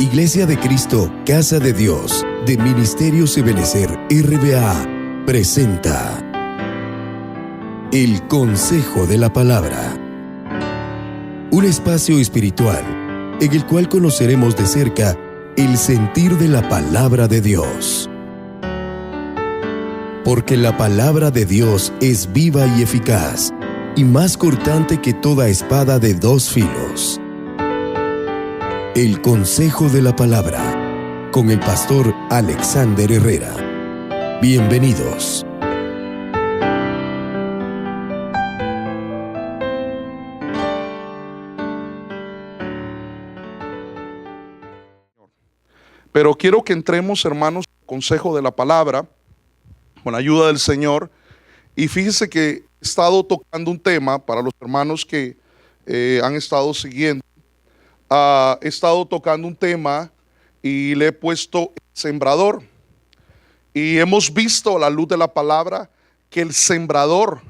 Iglesia de Cristo, Casa de Dios, de Ministerios Ebenecer RBA, presenta El Consejo de la Palabra. Un espacio espiritual en el cual conoceremos de cerca el sentir de la Palabra de Dios. Porque la Palabra de Dios es viva y eficaz, y más cortante que toda espada de dos filos. El Consejo de la Palabra, con el pastor Alexander Herrera. Bienvenidos. Pero quiero que entremos, hermanos, al consejo de la palabra, con la ayuda del Señor. Y fíjese que he estado tocando un tema para los hermanos que han estado siguiendo. He estado tocando un tema y le he puesto sembrador. Y hemos visto a la luz de la palabra que el sembrador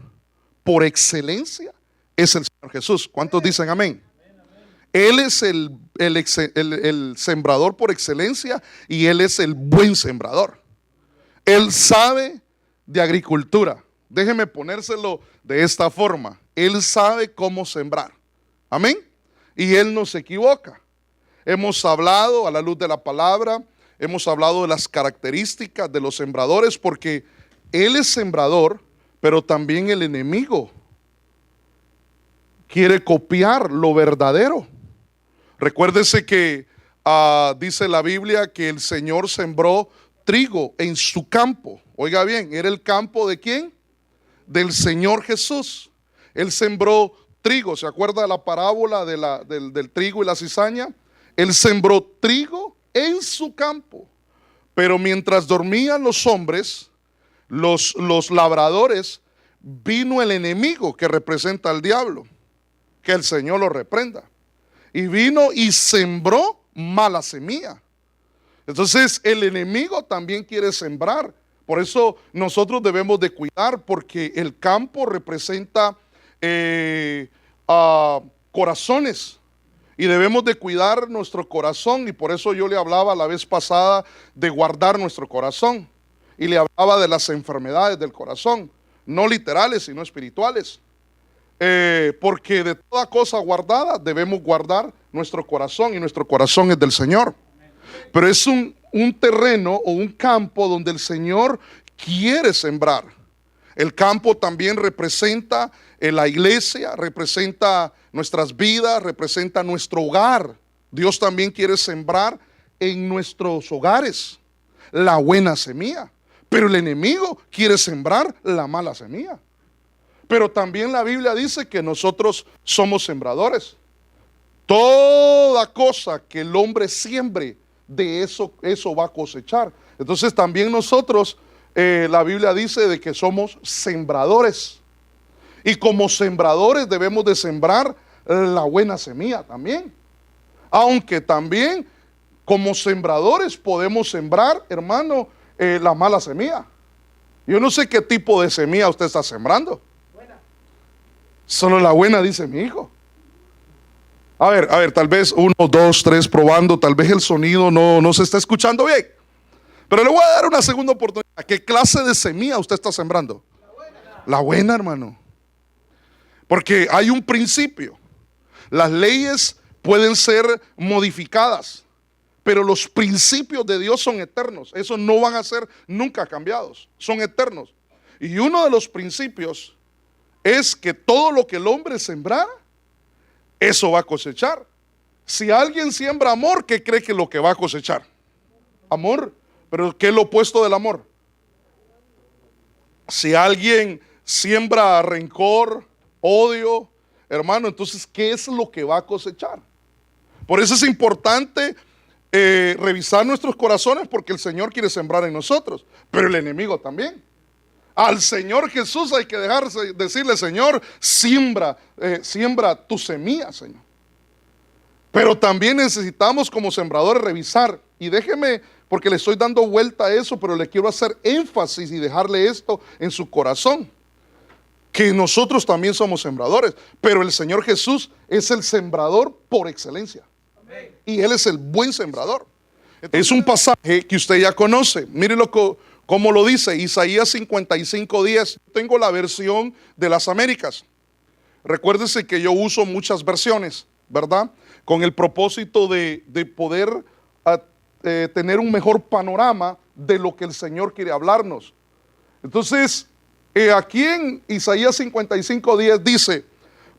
por excelencia es el Señor Jesús. ¿Cuántos dicen amén? Él es el sembrador por excelencia y Él es el buen sembrador. Él sabe de agricultura. Déjeme ponérselo de esta forma. Él sabe cómo sembrar. Amén. Y Él no se equivoca. Hemos hablado a la luz de la palabra, hemos hablado de las características de los sembradores, porque Él es sembrador, pero también el enemigo quiere copiar lo verdadero. Recuérdese que dice la Biblia que el Señor sembró trigo en su campo. Oiga bien, ¿era el campo de quién? Del Señor Jesús. Él sembró trigo. ¿Se acuerda de la parábola del trigo y la cizaña? Él sembró trigo en su campo. Pero mientras dormían los hombres, los labradores, vino el enemigo que representa al diablo. Que el Señor lo reprenda. Y vino y sembró mala semilla. Entonces el enemigo también quiere sembrar. Por eso nosotros debemos de cuidar, porque el campo representa corazones. Y debemos de cuidar nuestro corazón. Y por eso yo le hablaba la vez pasada de guardar nuestro corazón. Y le hablaba de las enfermedades del corazón. No literales, sino espirituales. Porque de toda cosa guardada debemos guardar nuestro corazón, y nuestro corazón es del Señor. Pero es un terreno o un campo donde el Señor quiere sembrar. El campo también representa la iglesia, representa nuestras vidas, representa nuestro hogar. Dios también quiere sembrar en nuestros hogares la buena semilla, pero el enemigo quiere sembrar la mala semilla. Pero también la Biblia dice que nosotros somos sembradores. Toda cosa que el hombre siembre, de eso va a cosechar. Entonces también nosotros, la Biblia dice de que somos sembradores. Y como sembradores debemos de sembrar la buena semilla también. Aunque también como sembradores podemos sembrar, hermano, la mala semilla. Yo no sé qué tipo de semilla usted está sembrando. Solo la buena, dice mi hijo. A ver, tal vez 1, 2, 3 probando, tal vez el sonido no se está escuchando bien. Pero le voy a dar una segunda oportunidad. ¿Qué clase de semilla usted está sembrando? La buena, hermano. Porque hay un principio. Las leyes pueden ser modificadas, pero los principios de Dios son eternos. Esos no van a ser nunca cambiados. Son eternos. Y uno de los principios es que todo lo que el hombre sembrara, eso va a cosechar. Si alguien siembra amor, ¿qué cree que lo que va a cosechar? Amor. Pero ¿qué es lo opuesto del amor? Si alguien siembra rencor, odio, hermano, entonces ¿qué es lo que va a cosechar? Por eso es importante revisar nuestros corazones, porque el Señor quiere sembrar en nosotros, pero el enemigo también. Al Señor Jesús hay que decirle: Señor, siembra tu semilla, Señor. Pero también necesitamos como sembradores revisar. Y déjeme, porque le estoy dando vuelta a eso, pero le quiero hacer énfasis y dejarle esto en su corazón. Que nosotros también somos sembradores, pero el Señor Jesús es el sembrador por excelencia. Y Él es el buen sembrador. Es un pasaje que usted ya conoce. Mírelo como lo dice Isaías 55:10. Tengo la versión de las Américas. Recuérdese que yo uso muchas versiones, ¿verdad? Con el propósito de poder tener un mejor panorama de lo que el Señor quiere hablarnos. Entonces, aquí en Isaías 55:10 dice: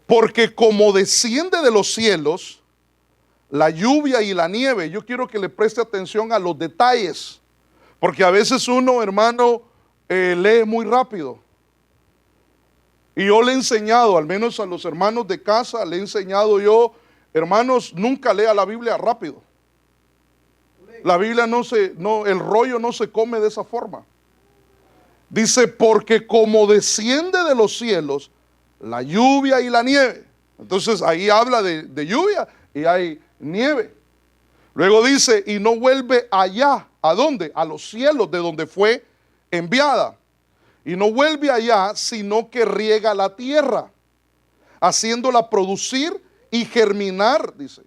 porque como desciende de los cielos la lluvia y la nieve. Yo quiero que le preste atención a los detalles, porque a veces uno, hermano, lee muy rápido. Y yo le he enseñado, al menos a los hermanos de casa, le he enseñado yo, hermanos, nunca lea la Biblia rápido. La Biblia el rollo no se come de esa forma. Dice, porque como desciende de los cielos la lluvia y la nieve. Entonces ahí habla de lluvia y hay nieve. Luego dice, y no vuelve allá. ¿A dónde? A los cielos de donde fue enviada. Y no vuelve allá, sino que riega la tierra, haciéndola producir y germinar, dice.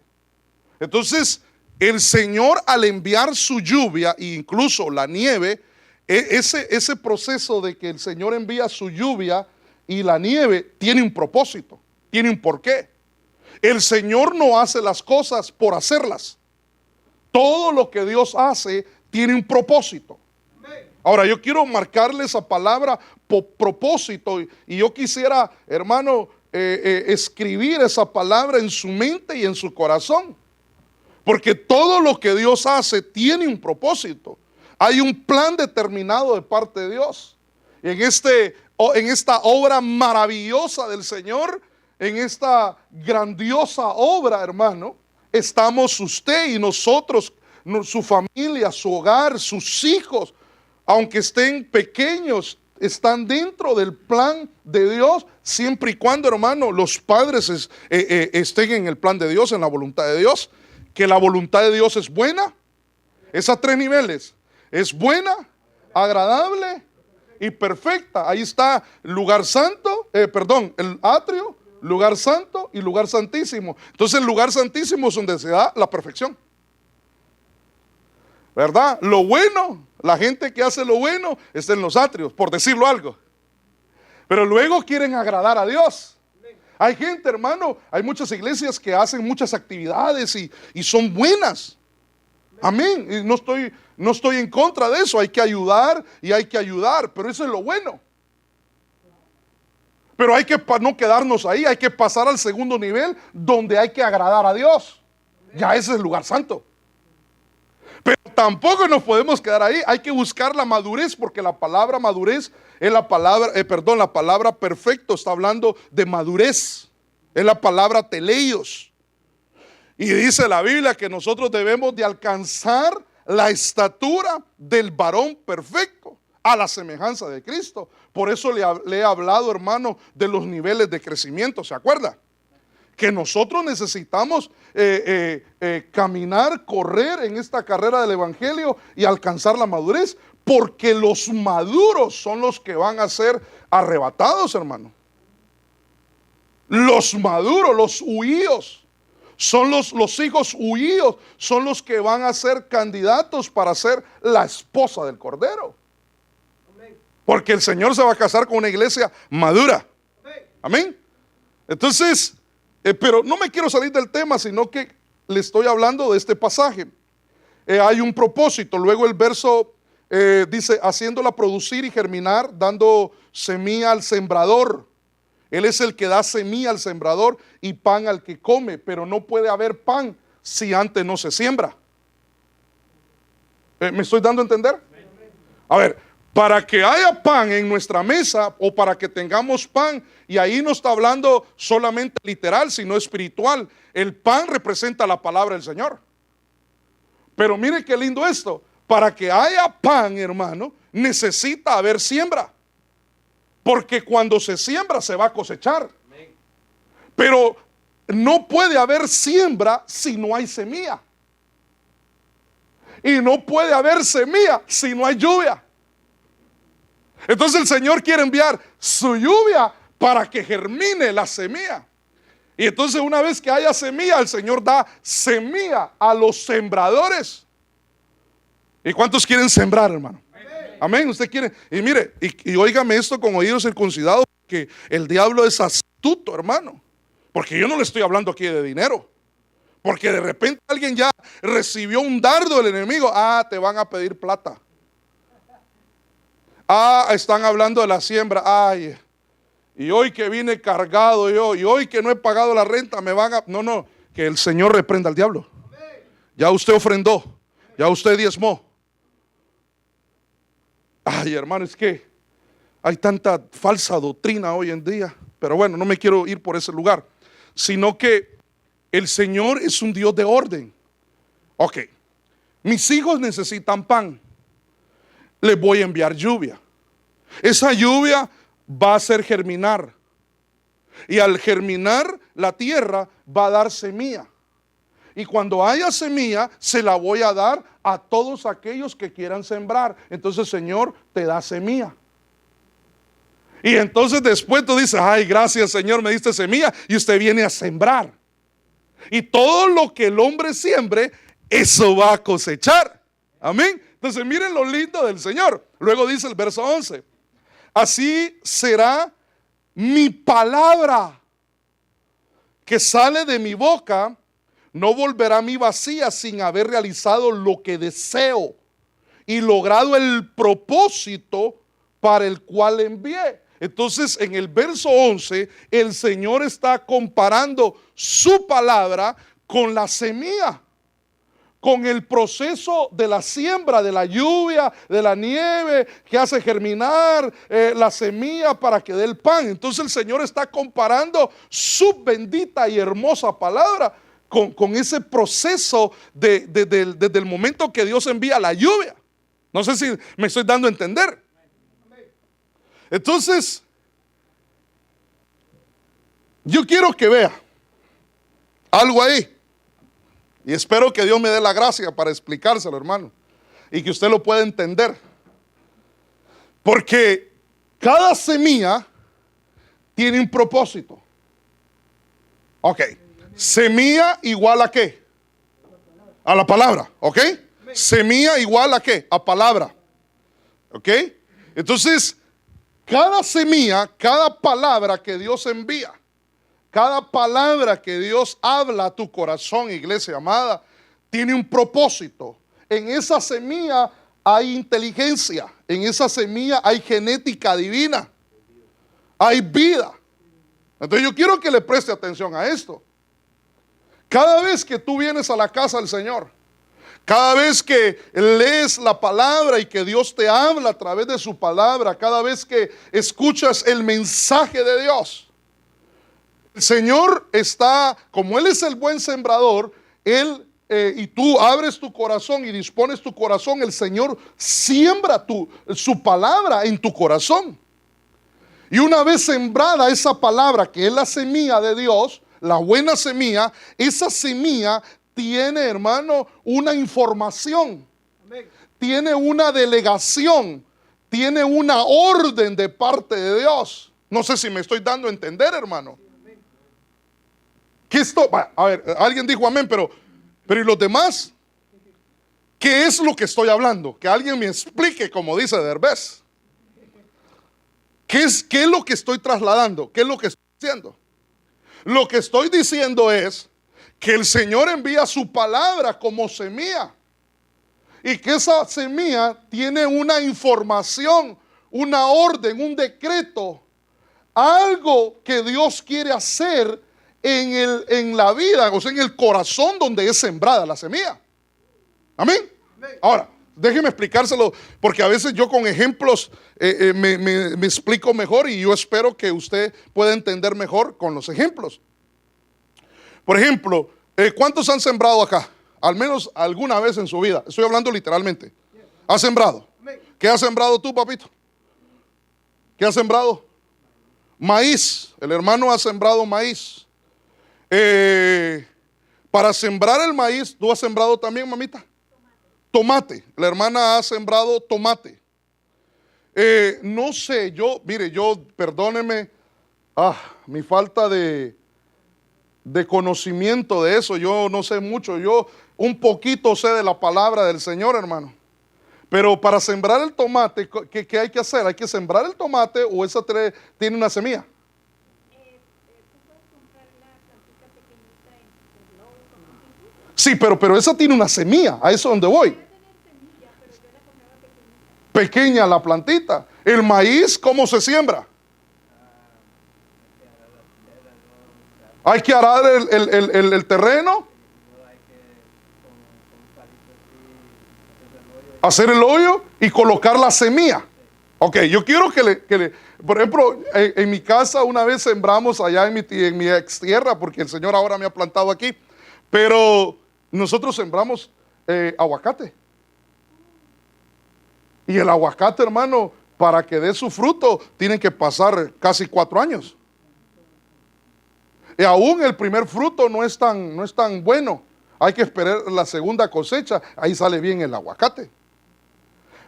Entonces, el Señor, al enviar su lluvia e incluso la nieve, ese proceso de que el Señor envía su lluvia y la nieve tiene un propósito, tiene un porqué. El Señor no hace las cosas por hacerlas. Todo lo que Dios hace tiene un propósito. Ahora, yo quiero marcarle esa palabra propósito, y yo quisiera, hermano, escribir esa palabra en su mente y en su corazón, porque todo lo que Dios hace tiene un propósito. Hay un plan determinado de parte de Dios. En esta obra maravillosa del Señor, en esta grandiosa obra, hermano, estamos usted y nosotros, su familia, su hogar, sus hijos, aunque estén pequeños, están dentro del plan de Dios, siempre y cuando, hermano, los padres estén en el plan de Dios, en la voluntad de Dios. Que la voluntad de Dios es buena, es a 3 niveles: es buena, agradable y perfecta. Ahí está lugar santo, el atrio, lugar santo y lugar santísimo. Entonces el lugar santísimo es donde se da la perfección, ¿verdad? Lo bueno, la gente que hace lo bueno está en los atrios, por decirlo algo. Pero luego quieren agradar a Dios. Hay gente, hermano, hay muchas iglesias que hacen muchas actividades y son buenas. Amén. Y no estoy en contra de eso. Hay que ayudar y hay que ayudar, pero eso es lo bueno. Pero hay que no quedarnos ahí, hay que pasar al segundo nivel, donde hay que agradar a Dios. Ya ese es el lugar santo. Pero tampoco nos podemos quedar ahí, hay que buscar la madurez, porque la palabra madurez es la palabra perfecto está hablando de madurez, es la palabra teleios. Y dice la Biblia que nosotros debemos de alcanzar la estatura del varón perfecto, a la semejanza de Cristo. Por eso le he hablado, hermano, de los niveles de crecimiento, ¿se acuerda? Que nosotros necesitamos caminar, correr en esta carrera del evangelio y alcanzar la madurez, porque los maduros son los que van a ser arrebatados, hermano. Los maduros, los huíos, son los hijos huíos, son los que van a ser candidatos para ser la esposa del Cordero. Porque el Señor se va a casar con una iglesia madura. Amén. Entonces, pero no me quiero salir del tema, sino que le estoy hablando de este pasaje. Hay un propósito. Luego el verso dice, haciéndola producir y germinar, dando semilla al sembrador. Él es el que da semilla al sembrador y pan al que come, pero no puede haber pan si antes no se siembra. ¿Me estoy dando a entender? A ver, para que haya pan en nuestra mesa, o para que tengamos pan, y ahí no está hablando solamente literal, sino espiritual. El pan representa la palabra del Señor. Pero mire qué lindo esto. Para que haya pan, hermano, necesita haber siembra. Porque cuando se siembra se va a cosechar. Pero no puede haber siembra si no hay semilla. Y no puede haber semilla si no hay lluvia. Entonces el Señor quiere enviar su lluvia para que germine la semilla. Y entonces una vez que haya semilla, el Señor da semilla a los sembradores. ¿Y cuántos quieren sembrar, hermano? Amén. Usted quiere. Y mire, y óigame esto con oídos circuncidados, que el diablo es astuto, hermano. Porque yo no le estoy hablando aquí de dinero. Porque de repente alguien ya recibió un dardo del enemigo. Ah, te van a pedir plata. Ah, están hablando de la siembra. Ay, y hoy que vine cargado yo, y hoy que no he pagado la renta, me van a... No, que el Señor reprenda al diablo. Ya usted ofrendó, ya usted diezmó. Ay, hermano, es que hay tanta falsa doctrina hoy en día. Pero bueno, no me quiero ir por ese lugar, sino que el Señor es un Dios de orden. Ok, mis hijos necesitan pan, les voy a enviar lluvia. Esa lluvia va a hacer germinar, y al germinar la tierra va a dar semilla. Y cuando haya semilla, se la voy a dar a todos aquellos que quieran sembrar. Entonces, Señor, te da semilla. Y entonces después tú dices, ay, gracias, Señor, me diste semilla. Y usted viene a sembrar. Y todo lo que el hombre siembre, eso va a cosechar. Amén. Entonces, miren lo lindo del Señor. Luego dice el verso 11. Así será mi palabra que sale de mi boca. No volverá a mí vacía sin haber realizado lo que deseo y logrado el propósito para el cual envié. Entonces, en el verso 11, el Señor está comparando su palabra con la semilla, con el proceso de la siembra, de la lluvia, de la nieve que hace germinar la semilla para que dé el pan. Entonces el Señor está comparando su bendita y hermosa palabra con ese proceso desde el momento que Dios envía la lluvia. No sé si me estoy dando a entender. Entonces, yo quiero que vea algo ahí. Y espero que Dios me dé la gracia para explicárselo, hermano. Y que usted lo pueda entender. Porque cada semilla tiene un propósito. Ok. Semilla igual a ¿qué? A la palabra. ¿Ok? Semilla igual a ¿qué? A palabra. ¿Ok? Entonces, cada semilla, cada palabra que Dios envía, cada palabra que Dios habla a tu corazón, iglesia amada, tiene un propósito. En esa semilla hay inteligencia, en esa semilla hay genética divina, hay vida. Entonces yo quiero que le preste atención a esto. Cada vez que tú vienes a la casa del Señor, cada vez que lees la palabra y que Dios te habla a través de su palabra, cada vez que escuchas el mensaje de Dios, el Señor está, como Él es el buen sembrador, Él y tú abres tu corazón y dispones tu corazón, el Señor siembra su palabra en tu corazón. Y una vez sembrada esa palabra, que es la semilla de Dios, la buena semilla, esa semilla tiene, hermano, una información, tiene una delegación, tiene una orden de parte de Dios. No sé si me estoy dando a entender, hermano. ¿Qué esto? A ver, alguien dijo amén, pero ¿y los demás? ¿Qué es lo que estoy hablando? Que alguien me explique, como dice Derbez. ¿Qué es lo que estoy trasladando? ¿Qué es lo que estoy diciendo? Lo que estoy diciendo es que el Señor envía su palabra como semilla, y que esa semilla tiene una información, una orden, un decreto, algo que Dios quiere hacer en la vida, o sea, en el corazón donde es sembrada la semilla. Amén. Ahora, déjeme explicárselo, porque a veces yo con ejemplos me explico mejor, y yo espero que usted pueda entender mejor con los ejemplos. Por ejemplo, ¿cuántos han sembrado acá? Al menos alguna vez en su vida. Estoy hablando literalmente. ¿Has sembrado? ¿Qué has sembrado tú, papito? ¿Qué has sembrado? Maíz. El hermano ha sembrado maíz. Para sembrar el maíz, ¿tú has sembrado también, mamita? Tomate. La hermana ha sembrado tomate. No sé, mire, perdóneme, mi falta de de conocimiento de eso. Yo no sé mucho. Yo un poquito sé de la palabra del Señor, hermano. Pero para sembrar el tomate, ¿qué hay que hacer? ¿Hay que sembrar el tomate o esa tiene una semilla? Sí, pero esa tiene una semilla. A eso es donde voy. Pequeña la plantita. El maíz, ¿cómo se siembra? Hay que arar el terreno, hacer el hoyo y colocar la semilla. Ok, yo quiero por ejemplo, en mi casa una vez sembramos allá en mi ex tierra, porque el Señor ahora me ha plantado aquí, pero nosotros sembramos aguacate. Y el aguacate, hermano, para que dé su fruto, tienen que pasar casi 4 años. Y aún el primer fruto no es tan bueno. Hay que esperar la segunda cosecha, ahí sale bien el aguacate.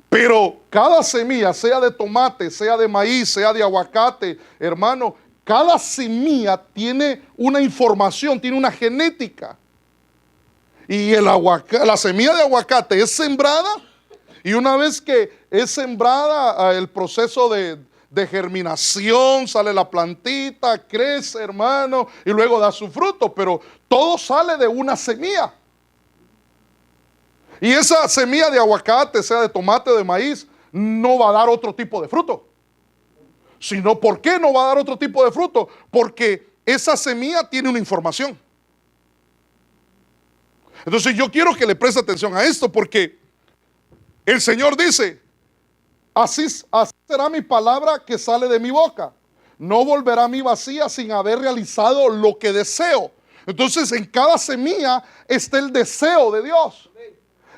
Pero cada semilla, sea de tomate, sea de maíz, sea de aguacate, hermano, cada semilla tiene una información, tiene una genética. Y la semilla de aguacate es sembrada, y una vez que es sembrada, el proceso de germinación, sale la plantita, crece, hermano, y luego da su fruto, pero todo sale de una semilla. Y esa semilla de aguacate, sea de tomate o de maíz, no va a dar otro tipo de fruto. Sino, ¿por qué no va a dar otro tipo de fruto? Porque esa semilla tiene una información. Entonces yo quiero que le preste atención a esto, porque el Señor dice, así será mi palabra que sale de mi boca. No volverá a mí vacía sin haber realizado lo que deseo. Entonces en cada semilla está el deseo de Dios.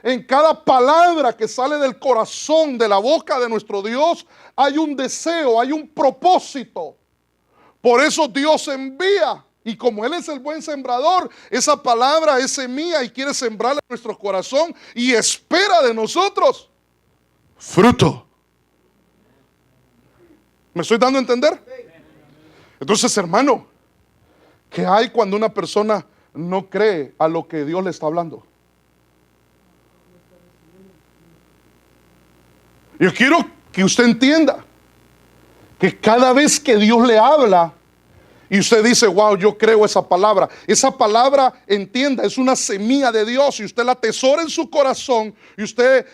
En cada palabra que sale del corazón, de la boca de nuestro Dios, hay un deseo, hay un propósito. Por eso Dios envía. Y como Él es el buen sembrador, esa palabra es semilla y quiere sembrarla en nuestro corazón y espera de nosotros fruto. ¿Me estoy dando a entender? Entonces, hermano, ¿qué hay cuando una persona no cree a lo que Dios le está hablando? Yo quiero que usted entienda que cada vez que Dios le habla y usted dice, wow, yo creo esa palabra, entienda, es una semilla de Dios y usted la atesora en su corazón y usted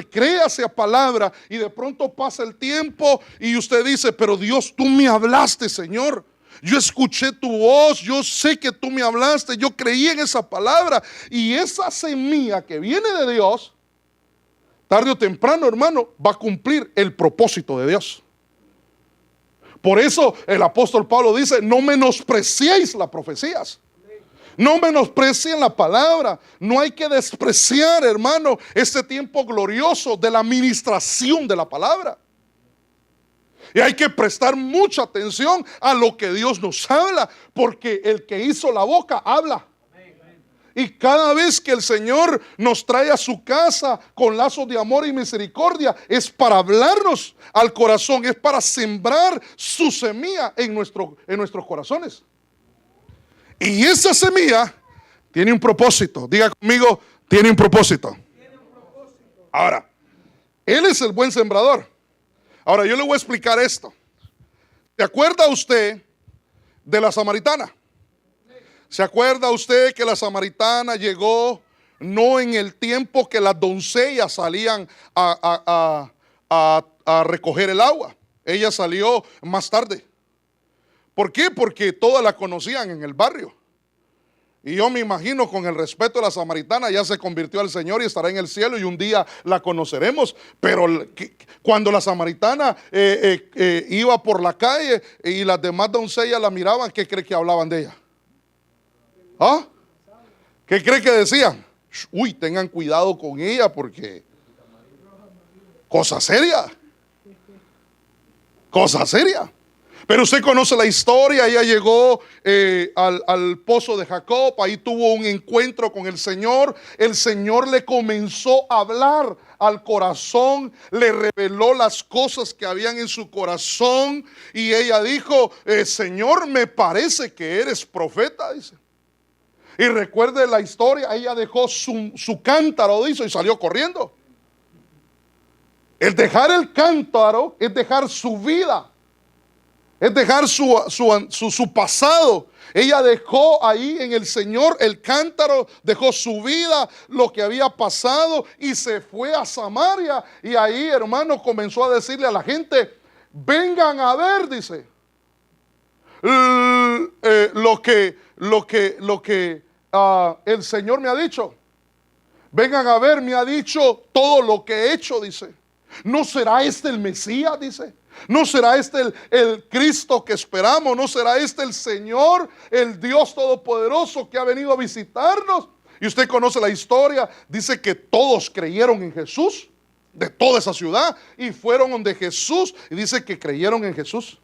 cree esa palabra y de pronto pasa el tiempo y usted dice, pero Dios, tú me hablaste, Señor. Yo escuché tu voz, yo sé que tú me hablaste, yo creí en esa palabra. Y esa semilla que viene de Dios, tarde o temprano, hermano, va a cumplir el propósito de Dios. Por eso el apóstol Pablo dice, no menospreciéis las profecías. No menosprecien la palabra. No hay que despreciar, hermano, este tiempo glorioso de la ministración de la palabra. Y hay que prestar mucha atención a lo que Dios nos habla, porque el que hizo la boca habla. Y cada vez que el Señor nos trae a su casa con lazos de amor y misericordia, es para hablarnos al corazón, es para sembrar su semilla en nuestros corazones. Y esa semilla tiene un propósito. Diga conmigo, tiene un propósito. Ahora, Él es el buen sembrador. Ahora, yo le voy a explicar esto. ¿Se acuerda usted de la samaritana? ¿Se acuerda usted que la samaritana llegó no en el tiempo que las doncellas salían a recoger el agua? Ella salió más tarde. ¿Por qué? Porque todas la conocían en el barrio. Y yo me imagino, con el respeto de la samaritana, ya se convirtió al Señor y estará en el cielo y un día la conoceremos. Pero cuando la samaritana iba por la calle y las demás doncellas la miraban, ¿qué cree que hablaban de ella? ¿Ah? ¿Qué cree que decían? Uy, tengan cuidado con ella porque cosa seria. Cosa seria. Pero usted conoce la historia. Ella llegó al pozo de Jacob. Ahí tuvo un encuentro con el Señor. El Señor le comenzó a hablar al corazón, le reveló las cosas que habían en su corazón. Y ella dijo: Señor, me parece que eres profeta, dice. Y recuerde la historia, ella dejó su cántaro, dice, y salió corriendo. El dejar el cántaro es dejar su vida, es dejar su pasado. Ella dejó ahí en el Señor el cántaro, dejó su vida, lo que había pasado, y se fue a Samaria. Y ahí, hermano, comenzó a decirle a la gente: vengan a ver, dice, lo que el Señor me ha dicho. Vengan a ver, me ha dicho todo lo que he hecho, dice. ¿No será este el Mesías? Dice. ¿No será este el Cristo que esperamos? ¿No será este el Señor, el Dios Todopoderoso que ha venido a visitarnos? Y usted conoce la historia. Dice que todos creyeron en Jesús, de toda esa ciudad, y fueron donde Jesús, y dice que creyeron en Jesús.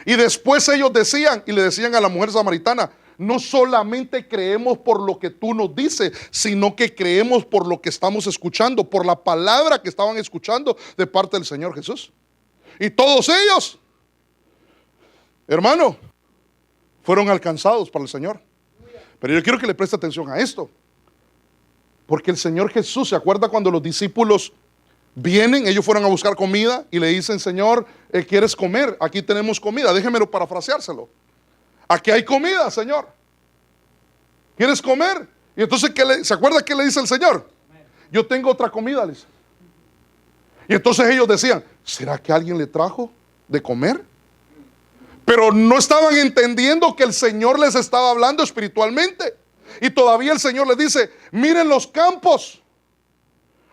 Y después ellos decían, y le decían a la mujer samaritana: no solamente creemos por lo que tú nos dices, sino que creemos por lo que estamos escuchando, por la palabra que estaban escuchando de parte del Señor Jesús. Y todos ellos, hermano, fueron alcanzados por el Señor. Pero yo quiero que le preste atención a esto, porque el Señor Jesús, ¿se acuerda cuando los discípulos vienen? Ellos fueron a buscar comida y le dicen: Señor, ¿quieres comer? Aquí tenemos comida. Déjemelo parafraseárselo. Aquí hay comida, Señor. ¿Quieres comer? Y entonces, ¿se acuerda qué le dice el Señor? Yo tengo otra comida, les. Y entonces ellos decían: ¿será que alguien le trajo de comer? Pero no estaban entendiendo que el Señor les estaba hablando espiritualmente. Y todavía el Señor les dice: miren los campos.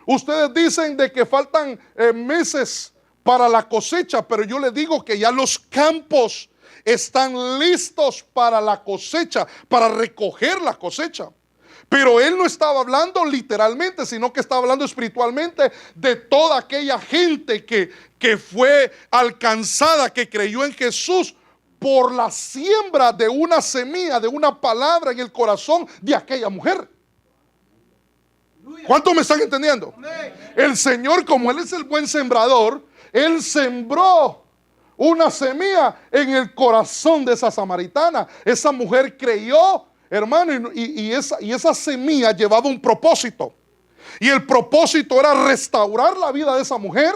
Ustedes dicen de que faltan meses para la cosecha, pero yo les digo que ya los campos están listos para la cosecha, para recoger la cosecha. Pero él no estaba hablando literalmente, sino que estaba hablando espiritualmente de toda aquella gente que fue alcanzada, que creyó en Jesús por la siembra de una semilla, de una palabra en el corazón de aquella mujer. ¿Cuántos me están entendiendo? El Señor, como Él es el buen sembrador, Él sembró una semilla en el corazón de esa samaritana. Esa mujer creyó, hermano, y esa semilla llevaba un propósito. Y el propósito era restaurar la vida de esa mujer.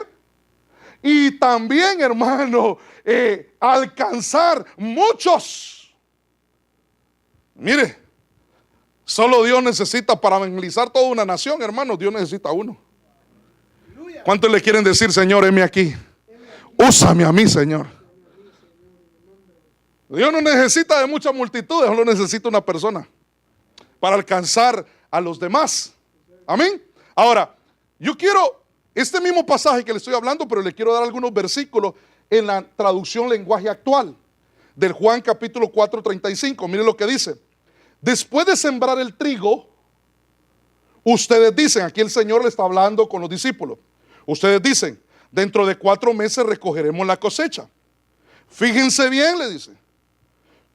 Y también, hermano, alcanzar muchos. Mire, solo Dios necesita para evangelizar toda una nación, hermano. Dios necesita uno. ¿Cuántos le quieren decir: Señor, heme aquí? Úsame a mí, Señor. Dios no necesita de muchas multitudes, solo necesita una persona para alcanzar a los demás. Amén. Ahora, yo quiero este mismo pasaje que le estoy hablando, pero le quiero dar algunos versículos en la traducción lenguaje actual del Juan capítulo 4:35. Miren lo que dice: después de sembrar el trigo, ustedes dicen, aquí el Señor le está hablando con los discípulos, ustedes dicen: dentro de 4 meses recogeremos la cosecha. Fíjense bien, le dice,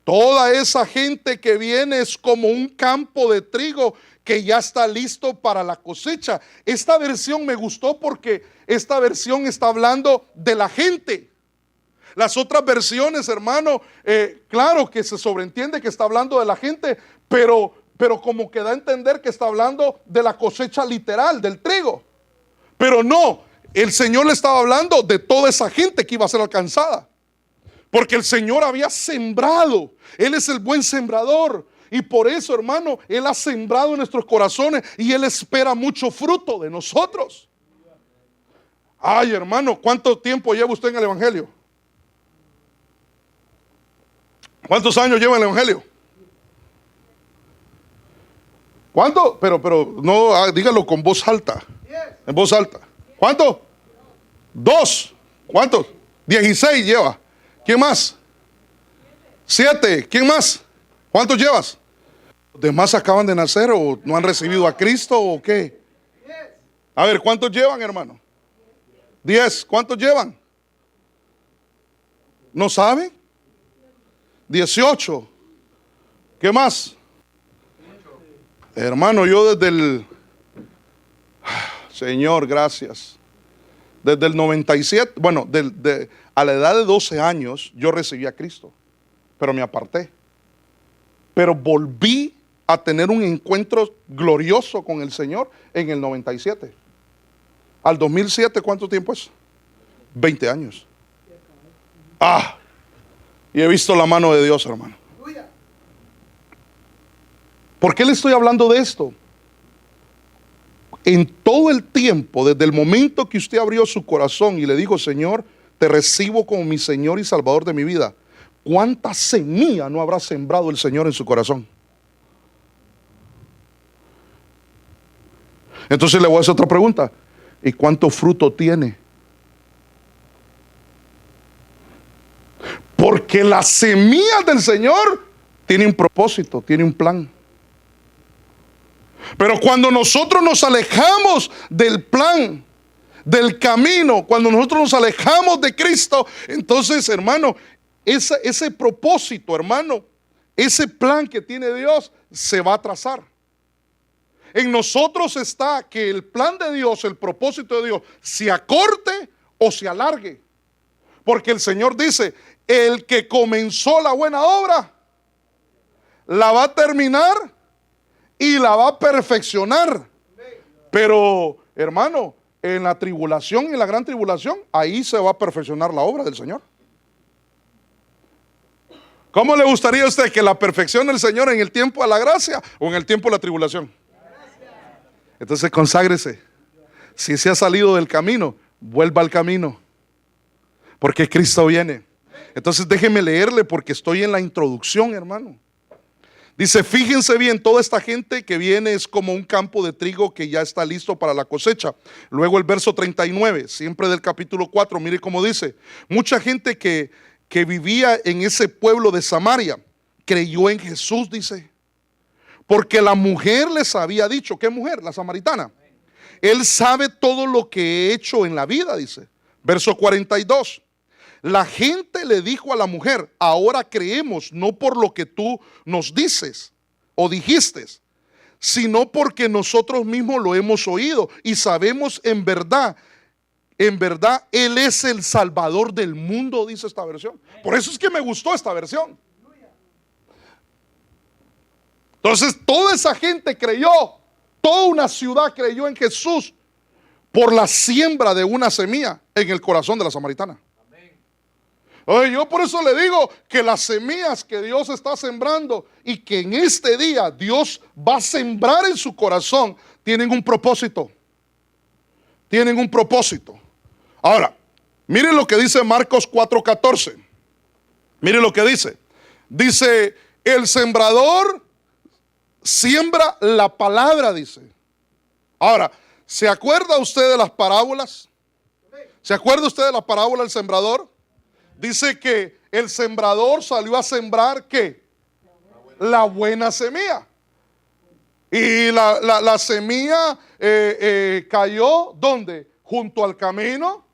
toda esa gente que viene es como un campo de trigo que ya está listo para la cosecha. Esta versión me gustó porque esta versión está hablando de la gente. Las otras versiones, hermano, claro que se sobreentiende que está hablando de la gente, pero como que da a entender que está hablando de la cosecha literal, del trigo. Pero no, el Señor le estaba hablando de toda esa gente que iba a ser alcanzada. Porque el Señor había sembrado. Él es el buen sembrador. Y por eso, hermano, Él ha sembrado en nuestros corazones y Él espera mucho fruto de nosotros. Ay, hermano, ¿cuánto tiempo lleva usted en el Evangelio? ¿Cuántos años lleva en el Evangelio? ¿Cuánto? Pero no, dígalo con voz alta. En voz alta. ¿Cuánto? 2. ¿Cuántos? 16 lleva. ¿Quién más? 7. ¿Quién más? ¿Cuántos llevas? ¿Los demás acaban de nacer o no han recibido a Cristo o qué? A ver, ¿cuántos llevan, hermano? 10. ¿Cuántos llevan? ¿No saben? 18. ¿Qué más? Hermano, yo desde el... Señor, gracias. Desde el 97, bueno, a la edad de 12 años yo recibí a Cristo, pero me aparté. Pero volví a tener un encuentro glorioso con el Señor en el 97. Al 2007, ¿cuánto tiempo es? 20 años. Y he visto la mano de Dios, hermano. ¿Por qué le estoy hablando de esto? En todo el tiempo, desde el momento que usted abrió su corazón y le dijo: Señor, te recibo como mi Señor y Salvador de mi vida, ¿cuánta semilla no habrá sembrado el Señor en su corazón? Entonces le voy a hacer otra pregunta: ¿y cuánto fruto tiene? Porque las semillas del Señor tienen un propósito, tienen un plan. Pero cuando nosotros nos alejamos del plan, del camino, cuando nosotros nos alejamos de Cristo, entonces, hermano, ese propósito, hermano, ese plan que tiene Dios se va a trazar. En nosotros está que el plan de Dios, el propósito de Dios, se acorte o se alargue. Porque el Señor dice: el que comenzó la buena obra la va a terminar y la va a perfeccionar. Pero, hermano, en la tribulación y en la gran tribulación, ahí se va a perfeccionar la obra del Señor. ¿Cómo le gustaría a usted que la perfección del Señor en el tiempo de la gracia o en el tiempo de la tribulación? Entonces conságrese. Si se ha salido del camino, vuelva al camino, porque Cristo viene. Entonces déjeme leerle, porque estoy en la introducción, hermano. Dice: fíjense bien, toda esta gente que viene es como un campo de trigo que ya está listo para la cosecha. Luego el verso 39, siempre del capítulo 4, mire cómo dice: mucha gente que vivía en ese pueblo de Samaria creyó en Jesús, dice, porque la mujer les había dicho. ¿Qué mujer? La samaritana. Él sabe todo lo que he hecho en la vida, dice. Verso 42. La gente le dijo a la mujer: ahora creemos, no por lo que tú nos dices o dijiste, sino porque nosotros mismos lo hemos oído y sabemos en verdad, Él es el Salvador del mundo, dice esta versión. Por eso es que me gustó esta versión. Entonces toda esa gente creyó, toda una ciudad creyó en Jesús por la siembra de una semilla en el corazón de la samaritana. Oye, yo por eso le digo que las semillas que Dios está sembrando y que en este día Dios va a sembrar en su corazón tienen un propósito. Tienen un propósito. Ahora, miren lo que dice Marcos 4:14. Miren lo que dice. Dice: el sembrador siembra la palabra, dice. Ahora, ¿se acuerda usted de las parábolas? ¿Se acuerda usted de la parábola del sembrador? Dice que el sembrador salió a sembrar ¿qué? La buena semilla. Y la semilla cayó ¿dónde? Junto al camino,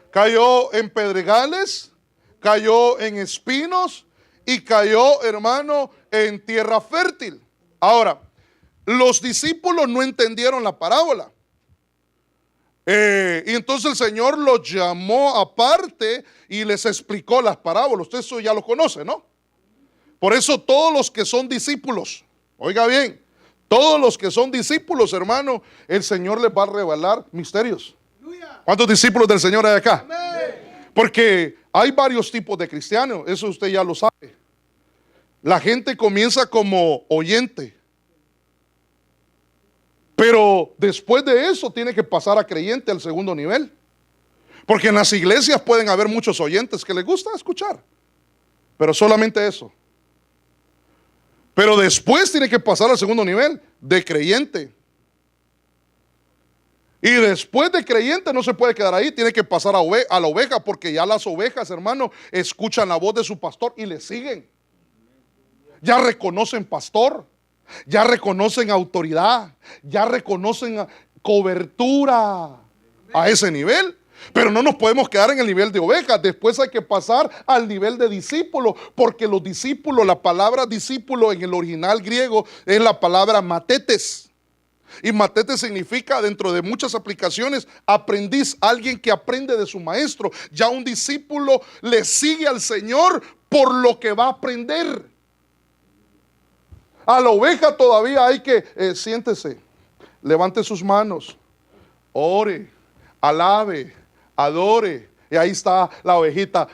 cayó en pedregales, cayó en espinos y cayó, hermano, en tierra fértil. Ahora, los discípulos no entendieron la parábola. Y entonces el Señor los llamó aparte y les explicó las parábolas. Usted eso ya lo conoce, ¿no? Por eso todos los que son discípulos, oiga bien, todos los que son discípulos, hermano, el Señor les va a revelar misterios. ¿Cuántos discípulos del Señor hay acá? Porque hay varios tipos de cristianos, eso usted ya lo sabe. La gente comienza como oyente, pero después de eso tiene que pasar a creyente al segundo nivel. Porque en las iglesias pueden haber muchos oyentes que les gusta escuchar, pero solamente eso. Pero después tiene que pasar al segundo nivel de creyente. Y después de creyente no se puede quedar ahí, tiene que pasar a la oveja, porque ya las ovejas, hermano, escuchan la voz de su pastor y le siguen. Ya reconocen pastor, ya reconocen autoridad, ya reconocen cobertura a ese nivel. Pero no nos podemos quedar en el nivel de ovejas. Después hay que pasar al nivel de discípulo, porque los discípulos, la palabra discípulo en el original griego es la palabra matetes. Y matetes significa, dentro de muchas aplicaciones, aprendiz, alguien que aprende de su maestro. Ya un discípulo le sigue al Señor por lo que va a aprender. A la oveja todavía hay que, siéntese, levante sus manos, ore, alabe, adore. Y ahí está la ovejita.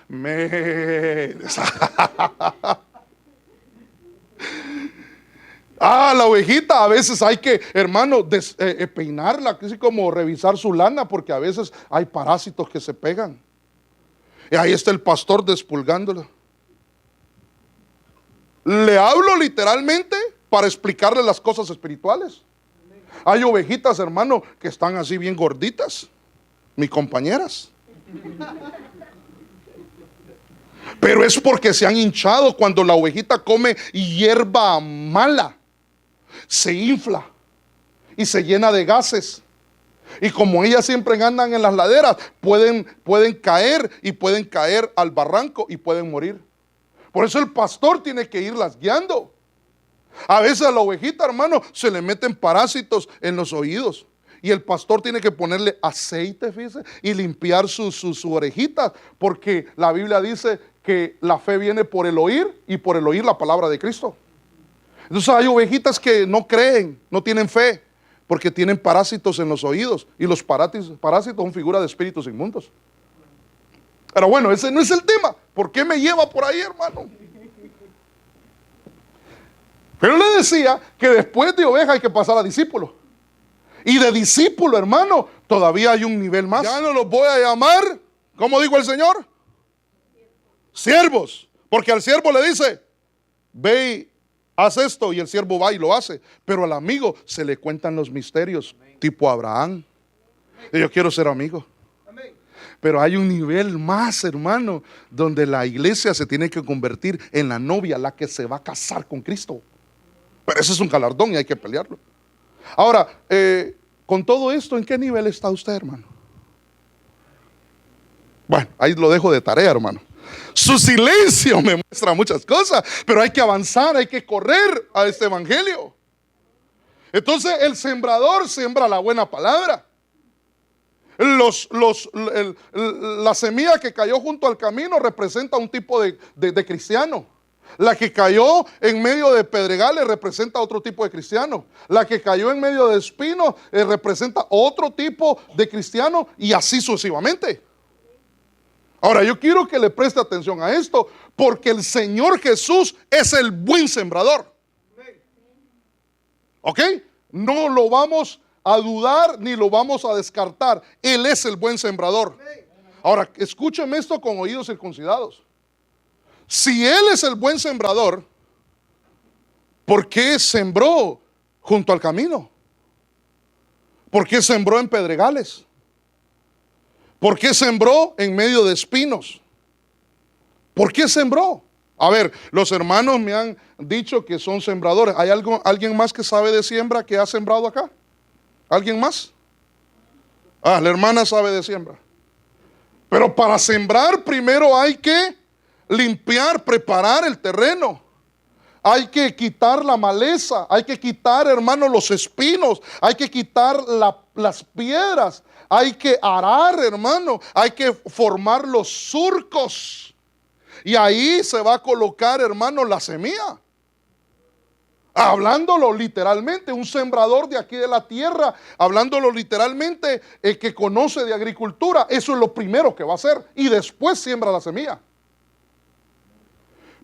La ovejita a veces hay que, hermano, peinarla, así como revisar su lana, porque a veces hay parásitos que se pegan. Y ahí está el pastor despulgándola. Le hablo literalmente para explicarle las cosas espirituales. Hay ovejitas, hermano, que están así bien gorditas, mis compañeras. Pero es porque se han hinchado. Cuando la ovejita come hierba mala, se infla y se llena de gases. Y como ellas siempre andan en las laderas, pueden caer y pueden caer al barranco y pueden morir. Por eso el pastor tiene que irlas guiando. A veces a la ovejita, hermano, se le meten parásitos en los oídos. Y el pastor tiene que ponerle aceite, fíjese, y limpiar su orejita. Porque la Biblia dice que la fe viene por el oír, y por el oír la palabra de Cristo. Entonces hay ovejitas que no creen, no tienen fe, porque tienen parásitos en los oídos. Y los parásitos son figuras de espíritus inmundos. Pero bueno, ese no es el tema. ¿Por qué me lleva por ahí, hermano? Pero le decía que después de oveja hay que pasar a discípulo. Y de discípulo, hermano, todavía hay un nivel más. Ya no los voy a llamar, ¿cómo dijo el Señor? Siervos. Porque al siervo le dice, ve y haz esto, y el siervo va y lo hace. Pero al amigo se le cuentan los misterios, tipo Abraham. Y yo quiero ser amigo. Pero hay un nivel más, hermano, donde la iglesia se tiene que convertir en la novia, la que se va a casar con Cristo. Pero ese es un galardón y hay que pelearlo. Ahora, con todo esto, ¿en qué nivel está usted, hermano? Bueno, ahí lo dejo de tarea, hermano. Su silencio me muestra muchas cosas, pero hay que avanzar, hay que correr a este evangelio. Entonces el sembrador siembra la buena palabra. La semilla que cayó junto al camino representa un tipo de cristiano. La que cayó en medio de pedregales representa otro tipo de cristiano. La que cayó en medio de espinos representa otro tipo de cristiano, y así sucesivamente. Ahora yo quiero que le preste atención a esto, porque el Señor Jesús es el buen sembrador. ¿Ok? No lo vamos a dudar ni lo vamos a descartar. Él es el buen sembrador. Ahora escúcheme esto con oídos circuncidados. Si Él es el buen sembrador, ¿por qué sembró junto al camino? ¿Por qué sembró en pedregales? ¿Por qué sembró en medio de espinos? ¿Por qué sembró? A ver, los hermanos me han dicho que son sembradores. ¿Hay alguien más que sabe de siembra que ha sembrado acá? ¿Alguien más? La hermana sabe de siembra. Pero para sembrar primero hay que limpiar, preparar el terreno. Hay que quitar la maleza, hay que quitar, hermano, los espinos, hay que quitar las piedras, hay que arar, hermano, hay que formar los surcos. Y ahí se va a colocar, hermano, la semilla. Hablándolo literalmente, un sembrador de aquí de la tierra, hablándolo literalmente, el que conoce de agricultura, eso es lo primero que va a hacer, y después siembra la semilla.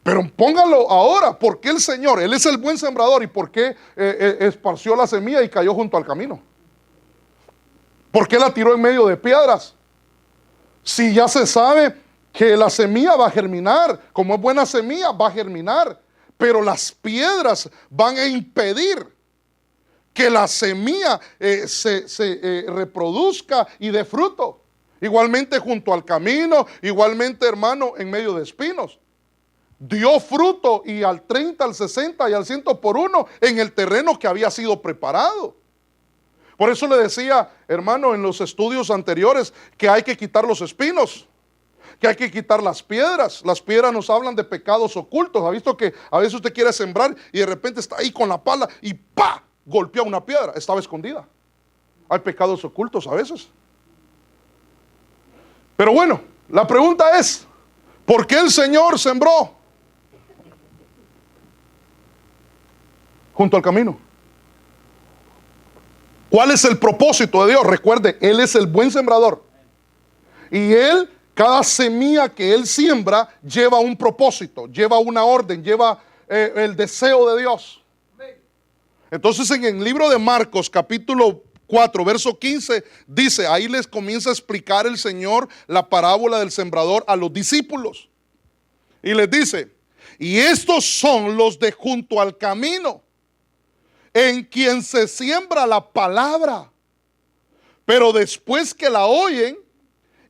Pero póngalo ahora, ¿por qué el Señor? Él es el buen sembrador, ¿y por qué esparció la semilla y cayó junto al camino? ¿Por qué la tiró en medio de piedras? Si ya se sabe que la semilla va a germinar, como es buena semilla, va a germinar, pero las piedras van a impedir que la semilla se reproduzca y dé fruto. Igualmente junto al camino, igualmente, hermano, en medio de espinos. Dio fruto, y al 30, al 60 y al 100 por uno en el terreno que había sido preparado. Por eso le decía, hermano, en los estudios anteriores, que hay que quitar los espinos, que hay que quitar las piedras. Las piedras nos hablan de pecados ocultos. ¿Ha visto que a veces usted quiere sembrar y de repente está ahí con la pala y ¡pa! Golpea una piedra? Estaba escondida. Hay pecados ocultos a veces. Pero bueno, la pregunta es, ¿por qué el Señor sembró junto al camino? ¿Cuál es el propósito de Dios? Recuerde, Él es el buen sembrador. Y Él, cada semilla que Él siembra, lleva un propósito, lleva una orden, lleva el deseo de Dios. Entonces en el libro de Marcos, capítulo 4, verso 15, dice, ahí les comienza a explicar el Señor la parábola del sembrador a los discípulos. Y les dice, y estos son los de junto al camino, en quien se siembra la palabra, pero después que la oyen,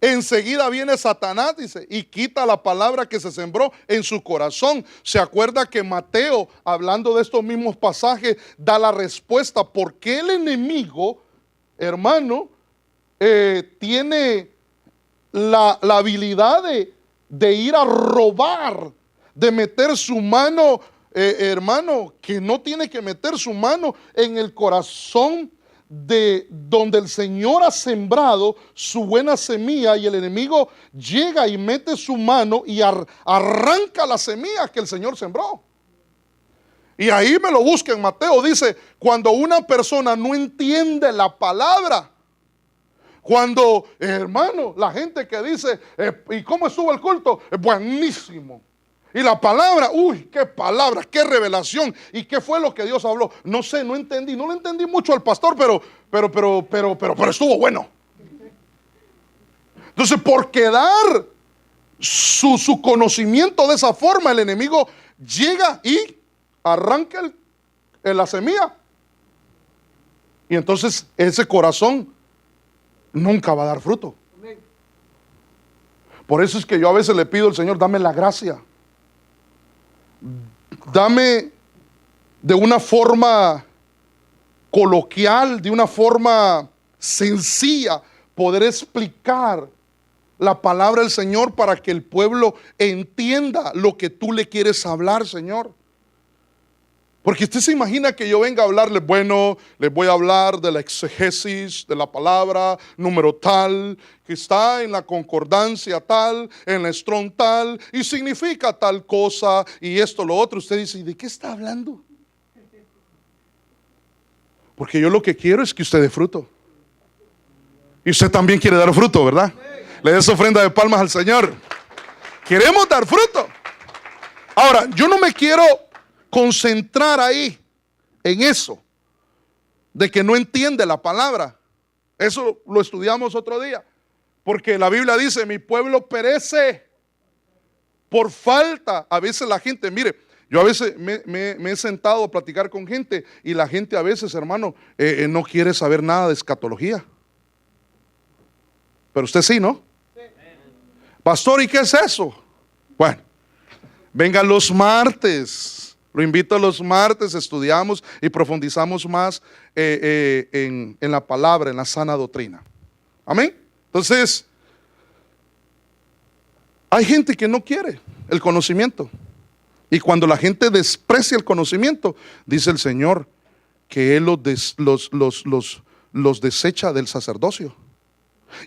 enseguida viene Satanás, dice, y quita la palabra que se sembró en su corazón. Se acuerda que Mateo, hablando de estos mismos pasajes, da la respuesta por qué el enemigo, hermano, tiene la habilidad de ir a robar, de meter su mano, hermano, que no tiene que meter su mano en el corazón de donde el Señor ha sembrado su buena semilla, y el enemigo llega y mete su mano y arranca la semilla que el Señor sembró. Y ahí me lo busca en Mateo, dice, cuando una persona no entiende la palabra, cuando, hermano, la gente que dice, ¿y cómo estuvo el culto? Buenísimo. Y la palabra, uy, qué palabra, qué revelación. ¿Y qué fue lo que Dios habló? No sé, no entendí. No le entendí mucho al pastor, pero estuvo bueno. Entonces, por quedar su conocimiento de esa forma, el enemigo llega y arranca la semilla. Y entonces ese corazón nunca va a dar fruto. Por eso es que yo a veces le pido al Señor, dame la gracia. Dame de una forma coloquial, de una forma sencilla, poder explicar la palabra del Señor para que el pueblo entienda lo que tú le quieres hablar, Señor. Porque usted se imagina que yo venga a hablarle, bueno, les voy a hablar de la exegesis de la palabra, número tal, que está en la concordancia tal, en la Strong tal, y significa tal cosa, y esto, lo otro. Usted dice, ¿y de qué está hablando? Porque yo lo que quiero es que usted dé fruto. Y usted también quiere dar fruto, ¿verdad? Le des ofrenda de palmas al Señor. Queremos dar fruto. Ahora, yo no me quiero concentrar ahí en eso de que no entiende la palabra. Eso lo estudiamos otro día, porque la Biblia dice, mi pueblo perece por falta. A veces la gente, mire, yo a veces me he sentado a platicar con gente, y la gente a veces, hermano, no quiere saber nada de escatología. Pero usted sí, ¿no? Pastor, ¿y qué es eso? Bueno, venga los martes. Lo invito a los martes, estudiamos y profundizamos más en la palabra, en la sana doctrina. Amén. Entonces, hay gente que no quiere el conocimiento. Y cuando la gente desprecia el conocimiento, dice el Señor que Él los desecha del sacerdocio.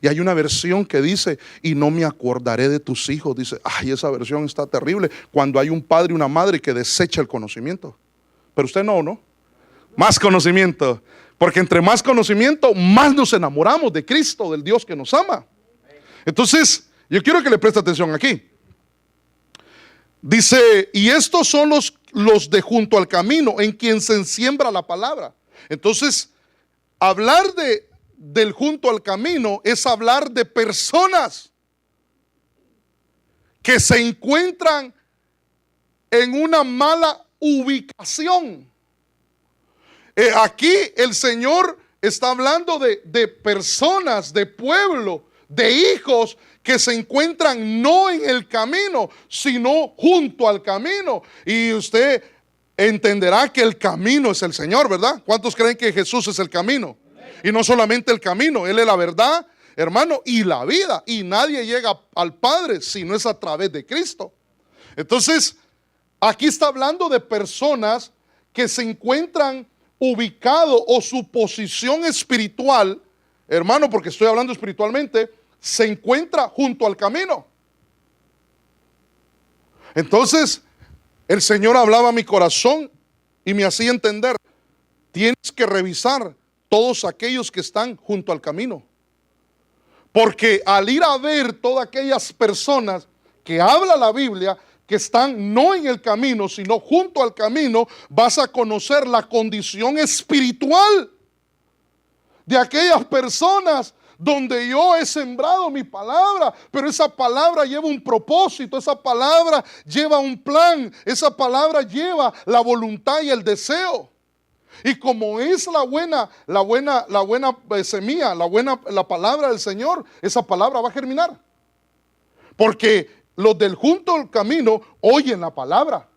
Y hay una versión que dice, y no me acordaré de tus hijos. Dice, ay, esa versión está terrible. Cuando hay un padre y una madre que desecha el conocimiento. Pero usted no, ¿no? Más conocimiento. Porque entre más conocimiento, más nos enamoramos de Cristo, del Dios que nos ama. Entonces, yo quiero que le preste atención aquí. Dice, y estos son los de junto al camino, en quien se siembra la palabra. Entonces, hablar del junto al camino es hablar de personas que se encuentran en una mala ubicación. Aquí el Señor está hablando de personas, de pueblo, de hijos que se encuentran no en el camino, sino junto al camino. Y usted entenderá que el camino es el Señor, ¿verdad? ¿Cuántos creen que Jesús es el camino? Y no solamente el camino, Él es la verdad, hermano, y la vida. Y nadie llega al Padre si no es a través de Cristo. Entonces, aquí está hablando de personas que se encuentran ubicados, o su posición espiritual, hermano, porque estoy hablando espiritualmente, se encuentra junto al camino. Entonces, el Señor hablaba a mi corazón y me hacía entender: tienes que revisar todos aquellos que están junto al camino. Porque al ir a ver todas aquellas personas que habla la Biblia, que están no en el camino, sino junto al camino, vas a conocer la condición espiritual de aquellas personas donde yo he sembrado mi palabra. Pero esa palabra lleva un propósito, esa palabra lleva un plan, esa palabra lleva la voluntad y el deseo. Y como es la buena semilla, la palabra del Señor, esa palabra va a germinar. Porque los del junto al camino oyen la palabra.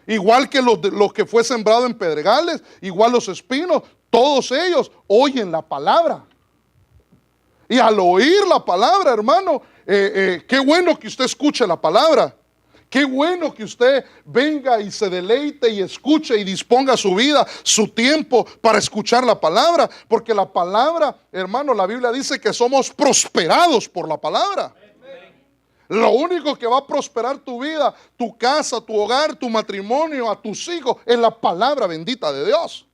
Igual que los que fue sembrado en pedregales, igual los espinos, todos ellos oyen la palabra. Y al oír la palabra, hermano, qué bueno que usted escuche la palabra. Qué bueno que usted venga y se deleite y escuche y disponga su vida, su tiempo para escuchar la palabra. Porque la palabra, hermano, la Biblia dice que somos prosperados por la palabra. Lo único que va a prosperar tu vida, tu casa, tu hogar, tu matrimonio, a tus hijos, es la palabra bendita de Dios.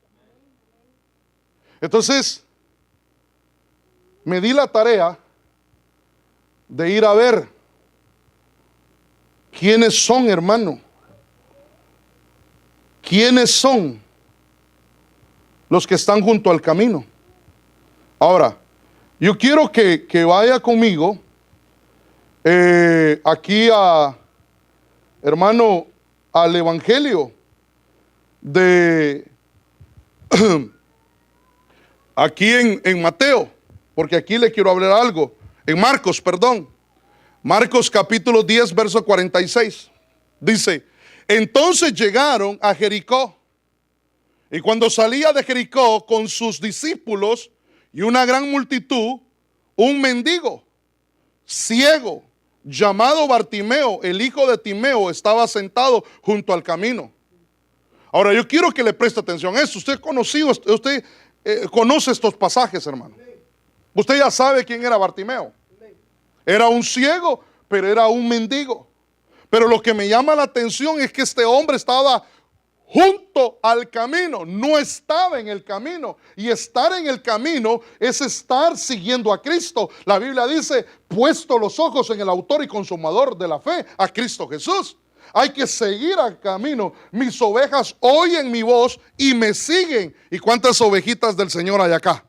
Entonces, me di la tarea de ir a ver quiénes son, hermano. ¿Quiénes son los que están junto al camino? Ahora, yo quiero que vaya conmigo aquí hermano, al Evangelio de aquí en Mateo, porque aquí le quiero hablar algo. En Marcos, perdón. Marcos capítulo 10, verso 46. Dice: entonces llegaron a Jericó, y cuando salía de Jericó con sus discípulos y una gran multitud, un mendigo ciego llamado Bartimeo, el hijo de Timeo, estaba sentado junto al camino. Ahora yo quiero que le preste atención a esto. Usted conoce estos pasajes, hermano. Usted ya sabe quién era Bartimeo. Era un ciego, pero era un mendigo. Pero lo que me llama la atención es que este hombre estaba junto al camino, no estaba en el camino. Y estar en el camino es estar siguiendo a Cristo. La Biblia dice: puesto los ojos en el autor y consumador de la fe, a Cristo Jesús. Hay que seguir al camino. Mis ovejas oyen mi voz y me siguen. ¿Y cuántas ovejitas del Señor hay acá?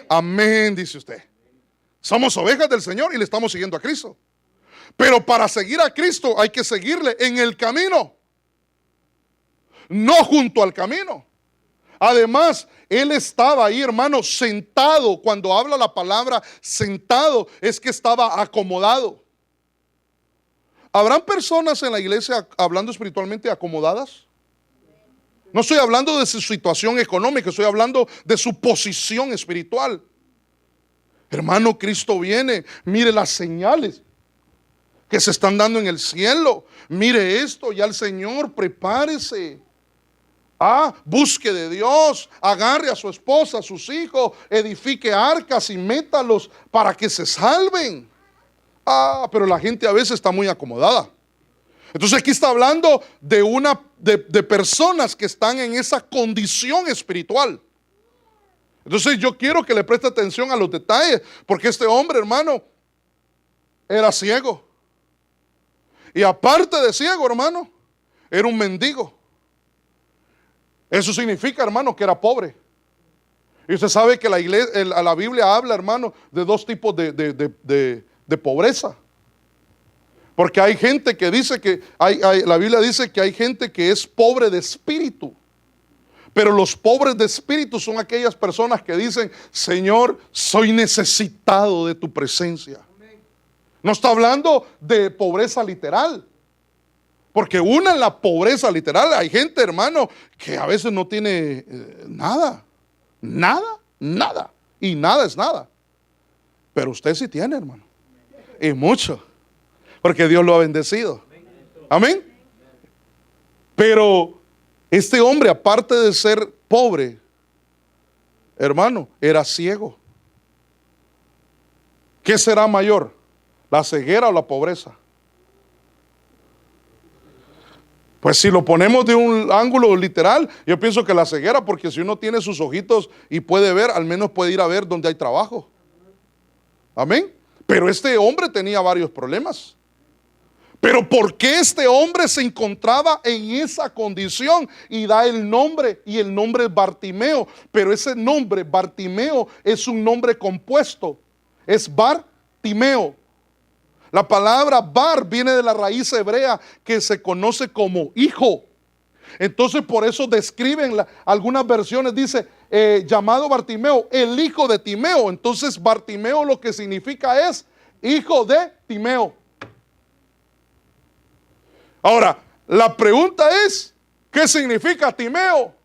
Amén, dice usted. Somos ovejas del Señor y le estamos siguiendo a Cristo. Pero para seguir a Cristo hay que seguirle en el camino, no junto al camino. Además, él estaba ahí, hermano, sentado. Cuando habla la palabra sentado, es que estaba acomodado. ¿Habrán personas en la iglesia, hablando espiritualmente, acomodadas? No estoy hablando de su situación económica, estoy hablando de su posición espiritual. Hermano, Cristo viene. Mire las señales que se están dando en el cielo. Mire esto, ya el Señor, prepárese. Busque de Dios, agarre a su esposa, a sus hijos, edifique arcas y métalos para que se salven. Pero la gente a veces está muy acomodada. Entonces aquí está hablando de personas que están en esa condición espiritual. Entonces yo quiero que le preste atención a los detalles, porque este hombre, hermano, era ciego. Y aparte de ciego, hermano, era un mendigo. Eso significa, hermano, que era pobre. Y usted sabe que la Biblia habla, hermano, de dos tipos de pobreza. Porque hay gente que dice que, la Biblia dice que hay gente que es pobre de espíritu. Pero los pobres de espíritu son aquellas personas que dicen: Señor, soy necesitado de tu presencia. No está hablando de pobreza literal. Porque en la pobreza literal hay gente, hermano, que a veces no tiene nada. Nada. Nada. Y nada es nada. Pero usted sí tiene, hermano. Y mucho. Porque Dios lo ha bendecido. Amén. Pero este hombre, aparte de ser pobre, hermano, era ciego. ¿Qué será mayor? ¿La ceguera o la pobreza? Pues si lo ponemos de un ángulo literal, yo pienso que la ceguera, porque si uno tiene sus ojitos y puede ver, al menos puede ir a ver donde hay trabajo. Amén. Pero este hombre tenía varios problemas. Pero ¿por qué este hombre se encontraba en esa condición? Y da el nombre, y el nombre es Bartimeo. Pero ese nombre, Bartimeo, es un nombre compuesto. Es Bartimeo. La palabra bar viene de la raíz hebrea que se conoce como hijo. Entonces por eso describen algunas versiones, dice llamado Bartimeo, el hijo de Timeo. Entonces Bartimeo lo que significa es hijo de Timeo. Ahora, la pregunta es, ¿qué significa Timeo?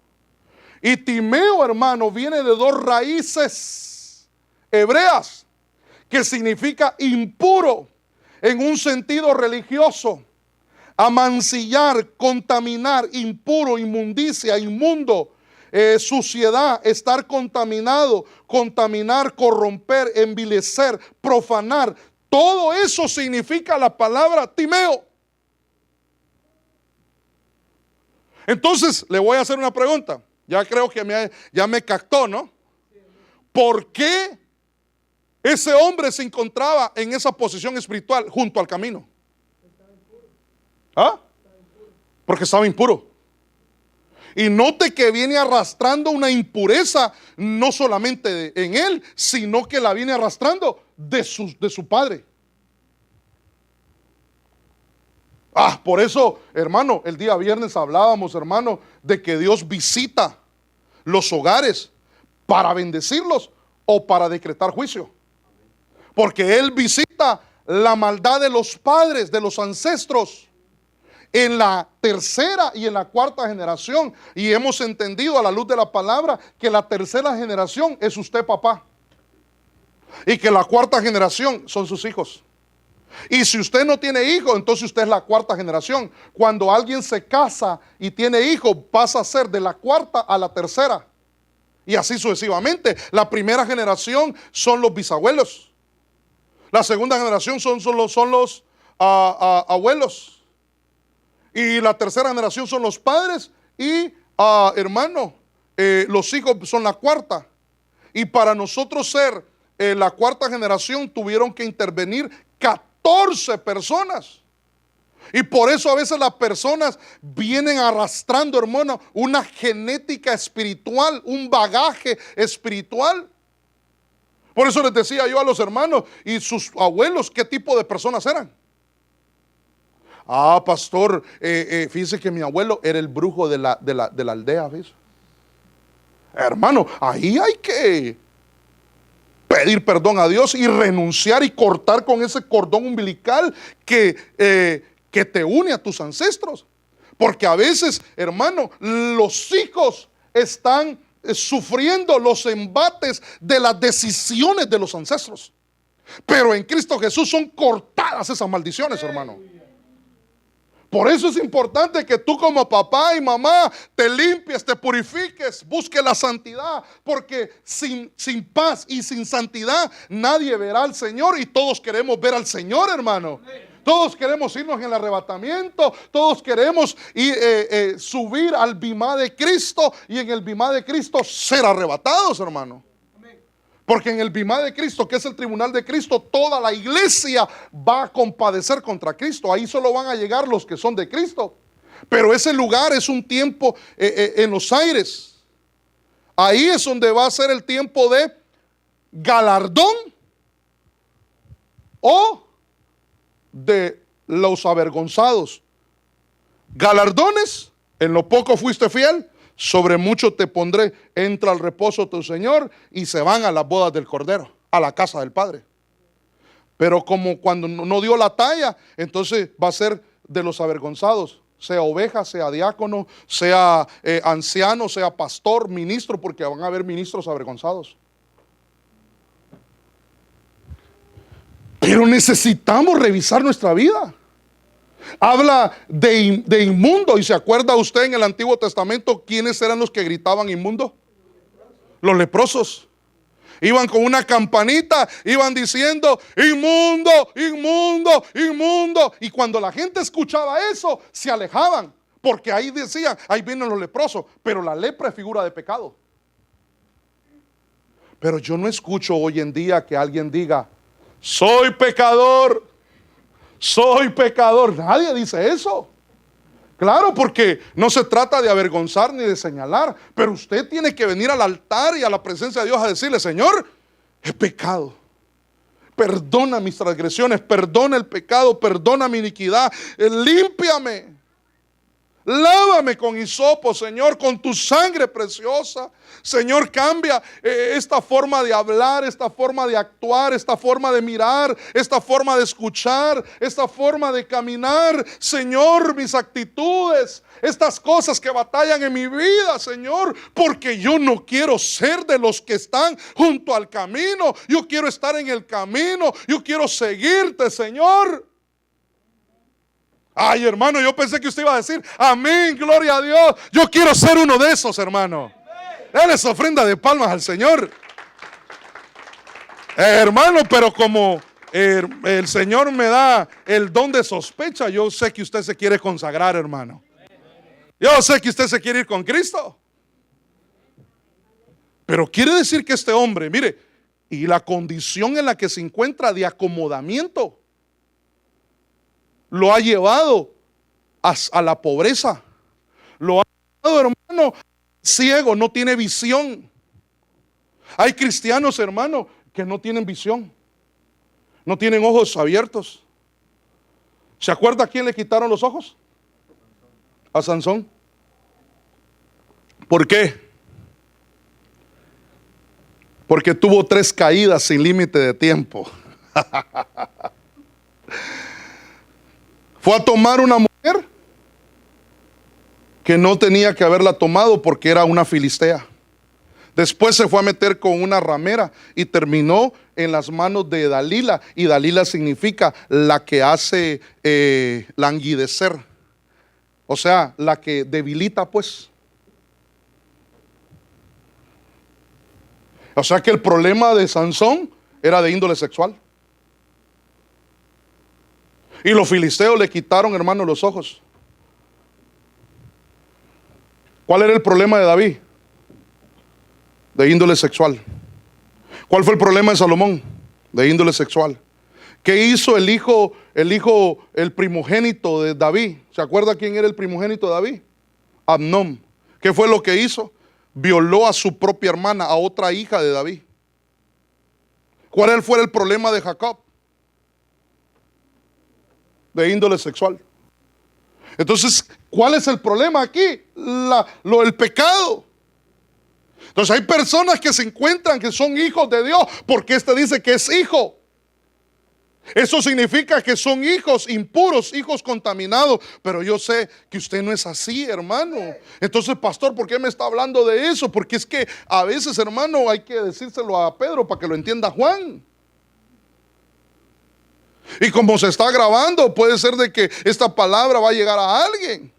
Y Timeo, hermano, viene de dos raíces hebreas, que significa impuro en un sentido religioso, amancillar, contaminar, impuro, inmundicia, inmundo, suciedad, estar contaminado, contaminar, corromper, envilecer, profanar. Todo eso significa la palabra Timeo. Entonces, le voy a hacer una pregunta. Ya creo que ya me captó, ¿no? ¿Por qué ese hombre se encontraba en esa posición espiritual junto al camino? ¿Ah? Porque estaba impuro. Y note que viene arrastrando una impureza, no solamente en él, sino que la viene arrastrando de su padre. Por eso, hermano, el día viernes hablábamos, hermano, de que Dios visita los hogares para bendecirlos o para decretar juicio. Porque Él visita la maldad de los padres, de los ancestros, en la tercera y en la cuarta generación. Y hemos entendido a la luz de la palabra que la tercera generación es usted, papá, y que la cuarta generación son sus hijos. Y si usted no tiene hijos, entonces usted es la cuarta generación. Cuando alguien se casa y tiene hijos, pasa a ser de la cuarta a la tercera. Y así sucesivamente. La primera generación son los bisabuelos. La segunda generación son los abuelos. Y la tercera generación son los padres. Y hermano, los hijos son la cuarta. Y para nosotros ser la cuarta generación tuvieron que intervenir 14 personas. Y por eso a veces las personas vienen arrastrando, hermano, una genética espiritual, un bagaje espiritual. Por eso les decía yo a los hermanos y sus abuelos qué tipo de personas eran. Pastor, fíjese que mi abuelo era el brujo de la aldea, ¿ves? Hermano, ahí hay que pedir perdón a Dios y renunciar y cortar con ese cordón umbilical que te une a tus ancestros. Porque a veces, hermano, los hijos están sufriendo los embates de las decisiones de los ancestros. Pero en Cristo Jesús son cortadas esas maldiciones, hermano. Por eso es importante que tú como papá y mamá te limpies, te purifiques, busques la santidad. Porque sin paz y sin santidad nadie verá al Señor. Y todos queremos ver al Señor, hermano. Todos queremos irnos en el arrebatamiento. Todos queremos subir al bimá de Cristo. Y en el bimá de Cristo ser arrebatados, hermano. Porque en el bimá de Cristo, que es el tribunal de Cristo, toda la iglesia va a compadecer contra Cristo. Ahí solo van a llegar los que son de Cristo. Pero ese lugar es un tiempo en los aires. Ahí es donde va a ser el tiempo de galardón o de los avergonzados. Galardones, en lo poco fuiste fiel, sobre mucho te pondré. Entra al reposo tu Señor. Y se van a las bodas del Cordero, a la casa del Padre. Pero como cuando no dio la talla, entonces va a ser de los avergonzados. sea oveja, sea diácono, sea anciano, sea pastor, ministro, porque van a haber ministros avergonzados. Pero necesitamos revisar nuestra vida. Habla de inmundo. ¿Y se acuerda usted en el Antiguo Testamento quiénes eran los que gritaban inmundo? Los leprosos. Iban con una campanita, iban diciendo inmundo, inmundo, inmundo. Y cuando la gente escuchaba eso, se alejaban. Porque ahí decían, ahí vienen los leprosos. Pero la lepra es figura de pecado. Pero yo no escucho hoy en día que alguien diga, soy pecador, soy pecador. Nadie dice eso. Claro, porque no se trata de avergonzar ni de señalar, pero usted tiene que venir al altar y a la presencia de Dios a decirle, Señor, he pecado. Perdona mis transgresiones, perdona el pecado, perdona mi iniquidad, límpiame. Lávame con hisopo, Señor, con tu sangre preciosa. Señor, cambia esta forma de hablar, esta forma de actuar, esta forma de mirar, esta forma de escuchar, esta forma de caminar. Señor, mis actitudes, estas cosas que batallan en mi vida, Señor, porque yo no quiero ser de los que están junto al camino. Yo quiero estar en el camino, yo quiero seguirte, Señor. Ay, hermano, yo pensé que usted iba a decir amén, gloria a Dios. Yo quiero ser uno de esos, hermano. Déles ofrenda de palmas al Señor. Hermano, pero como el Señor me da el don de sospecha, yo sé que usted se quiere consagrar, hermano. Yo sé que usted se quiere ir con Cristo. Pero quiere decir que este hombre, mire, y la condición en la que se encuentra de acomodamiento lo ha llevado a la pobreza. Lo ha llevado, hermano, ciego, no tiene visión. Hay cristianos, hermano, que no tienen visión. No tienen ojos abiertos. ¿Se acuerda a quién le quitaron los ojos? A Sansón. ¿Por qué? Porque tuvo 3 caídas sin límite de tiempo. Fue a tomar una mujer que no tenía que haberla tomado porque era una filistea. Después se fue a meter con una ramera y terminó en las manos de Dalila. Y Dalila significa la que hace languidecer. O sea, la que debilita, pues. O sea que el problema de Sansón era de índole sexual. Y los filisteos le quitaron, hermano, los ojos. ¿Cuál era el problema de David? De índole sexual. ¿Cuál fue el problema de Salomón? De índole sexual. ¿Qué hizo el primogénito de David? ¿Se acuerda quién era el primogénito de David? Amnón. ¿Qué fue lo que hizo? Violó a su propia hermana, a otra hija de David. ¿Cuál fue el problema de Jacob? De índole sexual. Entonces, ¿cuál es el problema aquí? El pecado. Entonces hay personas que se encuentran que son hijos de Dios porque este dice que es hijo. Eso significa que son hijos impuros, hijos contaminados. Pero yo sé que usted no es así, hermano. Entonces, pastor, ¿por qué me está hablando de eso? Porque es que a veces, hermano, hay que decírselo a Pedro para que lo entienda Juan. Y como se está grabando, puede ser de que esta palabra va a llegar a alguien.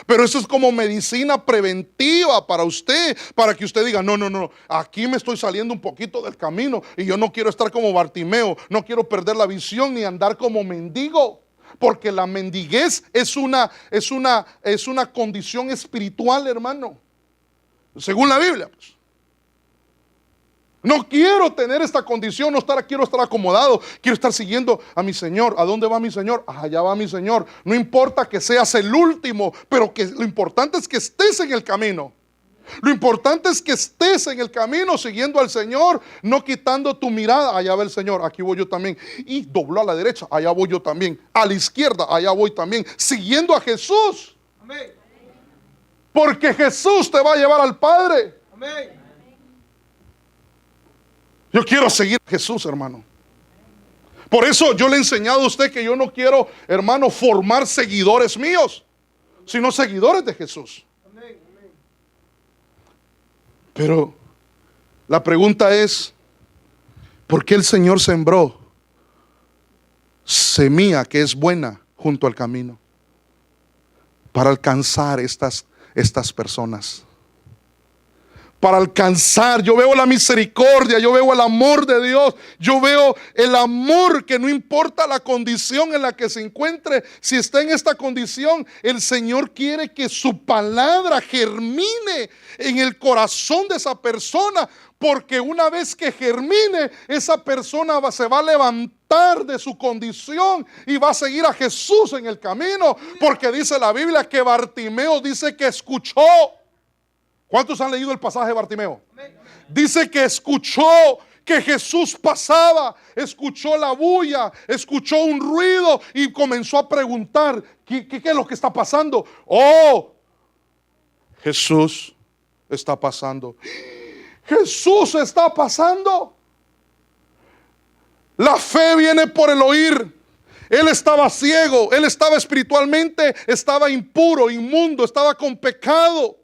Pero eso es como medicina preventiva para usted, para que usted diga, no, aquí me estoy saliendo un poquito del camino y yo no quiero estar como Bartimeo, no quiero perder la visión ni andar como mendigo, porque la mendiguez es una condición espiritual, hermano, según la Biblia, pues. No quiero tener esta condición, quiero estar acomodado, quiero estar siguiendo a mi Señor. ¿A dónde va mi Señor? Allá va mi Señor. No importa que seas el último, pero que lo importante es que estés en el camino. Lo importante es que estés en el camino siguiendo al Señor, no quitando tu mirada. Allá va el Señor, aquí voy yo también. Y dobló a la derecha, allá voy yo también. A la izquierda, allá voy también. Siguiendo a Jesús. Amén. Porque Jesús te va a llevar al Padre. Amén. Yo quiero seguir a Jesús, hermano. Por eso yo le he enseñado a usted que yo no quiero, hermano, formar seguidores míos. sino seguidores de Jesús. Pero la pregunta es, ¿por qué el Señor sembró semilla que es buena junto al camino? Para alcanzar estas personas. Para alcanzar, yo veo la misericordia, yo veo el amor de Dios, yo veo el amor que no importa la condición en la que se encuentre, si está en esta condición, el Señor quiere que su palabra germine en el corazón de esa persona, porque una vez que germine, esa persona se va a levantar de su condición y va a seguir a Jesús en el camino, porque dice la Biblia que Bartimeo dice que escuchó. ¿Cuántos han leído el pasaje de Bartimeo? Dice que escuchó que Jesús pasaba, escuchó la bulla, escuchó un ruido y comenzó a preguntar, ¿qué es lo que está pasando? Oh, Jesús está pasando. Jesús está pasando. La fe viene por el oír. Él estaba ciego, él estaba espiritualmente, estaba impuro, inmundo, estaba con pecado.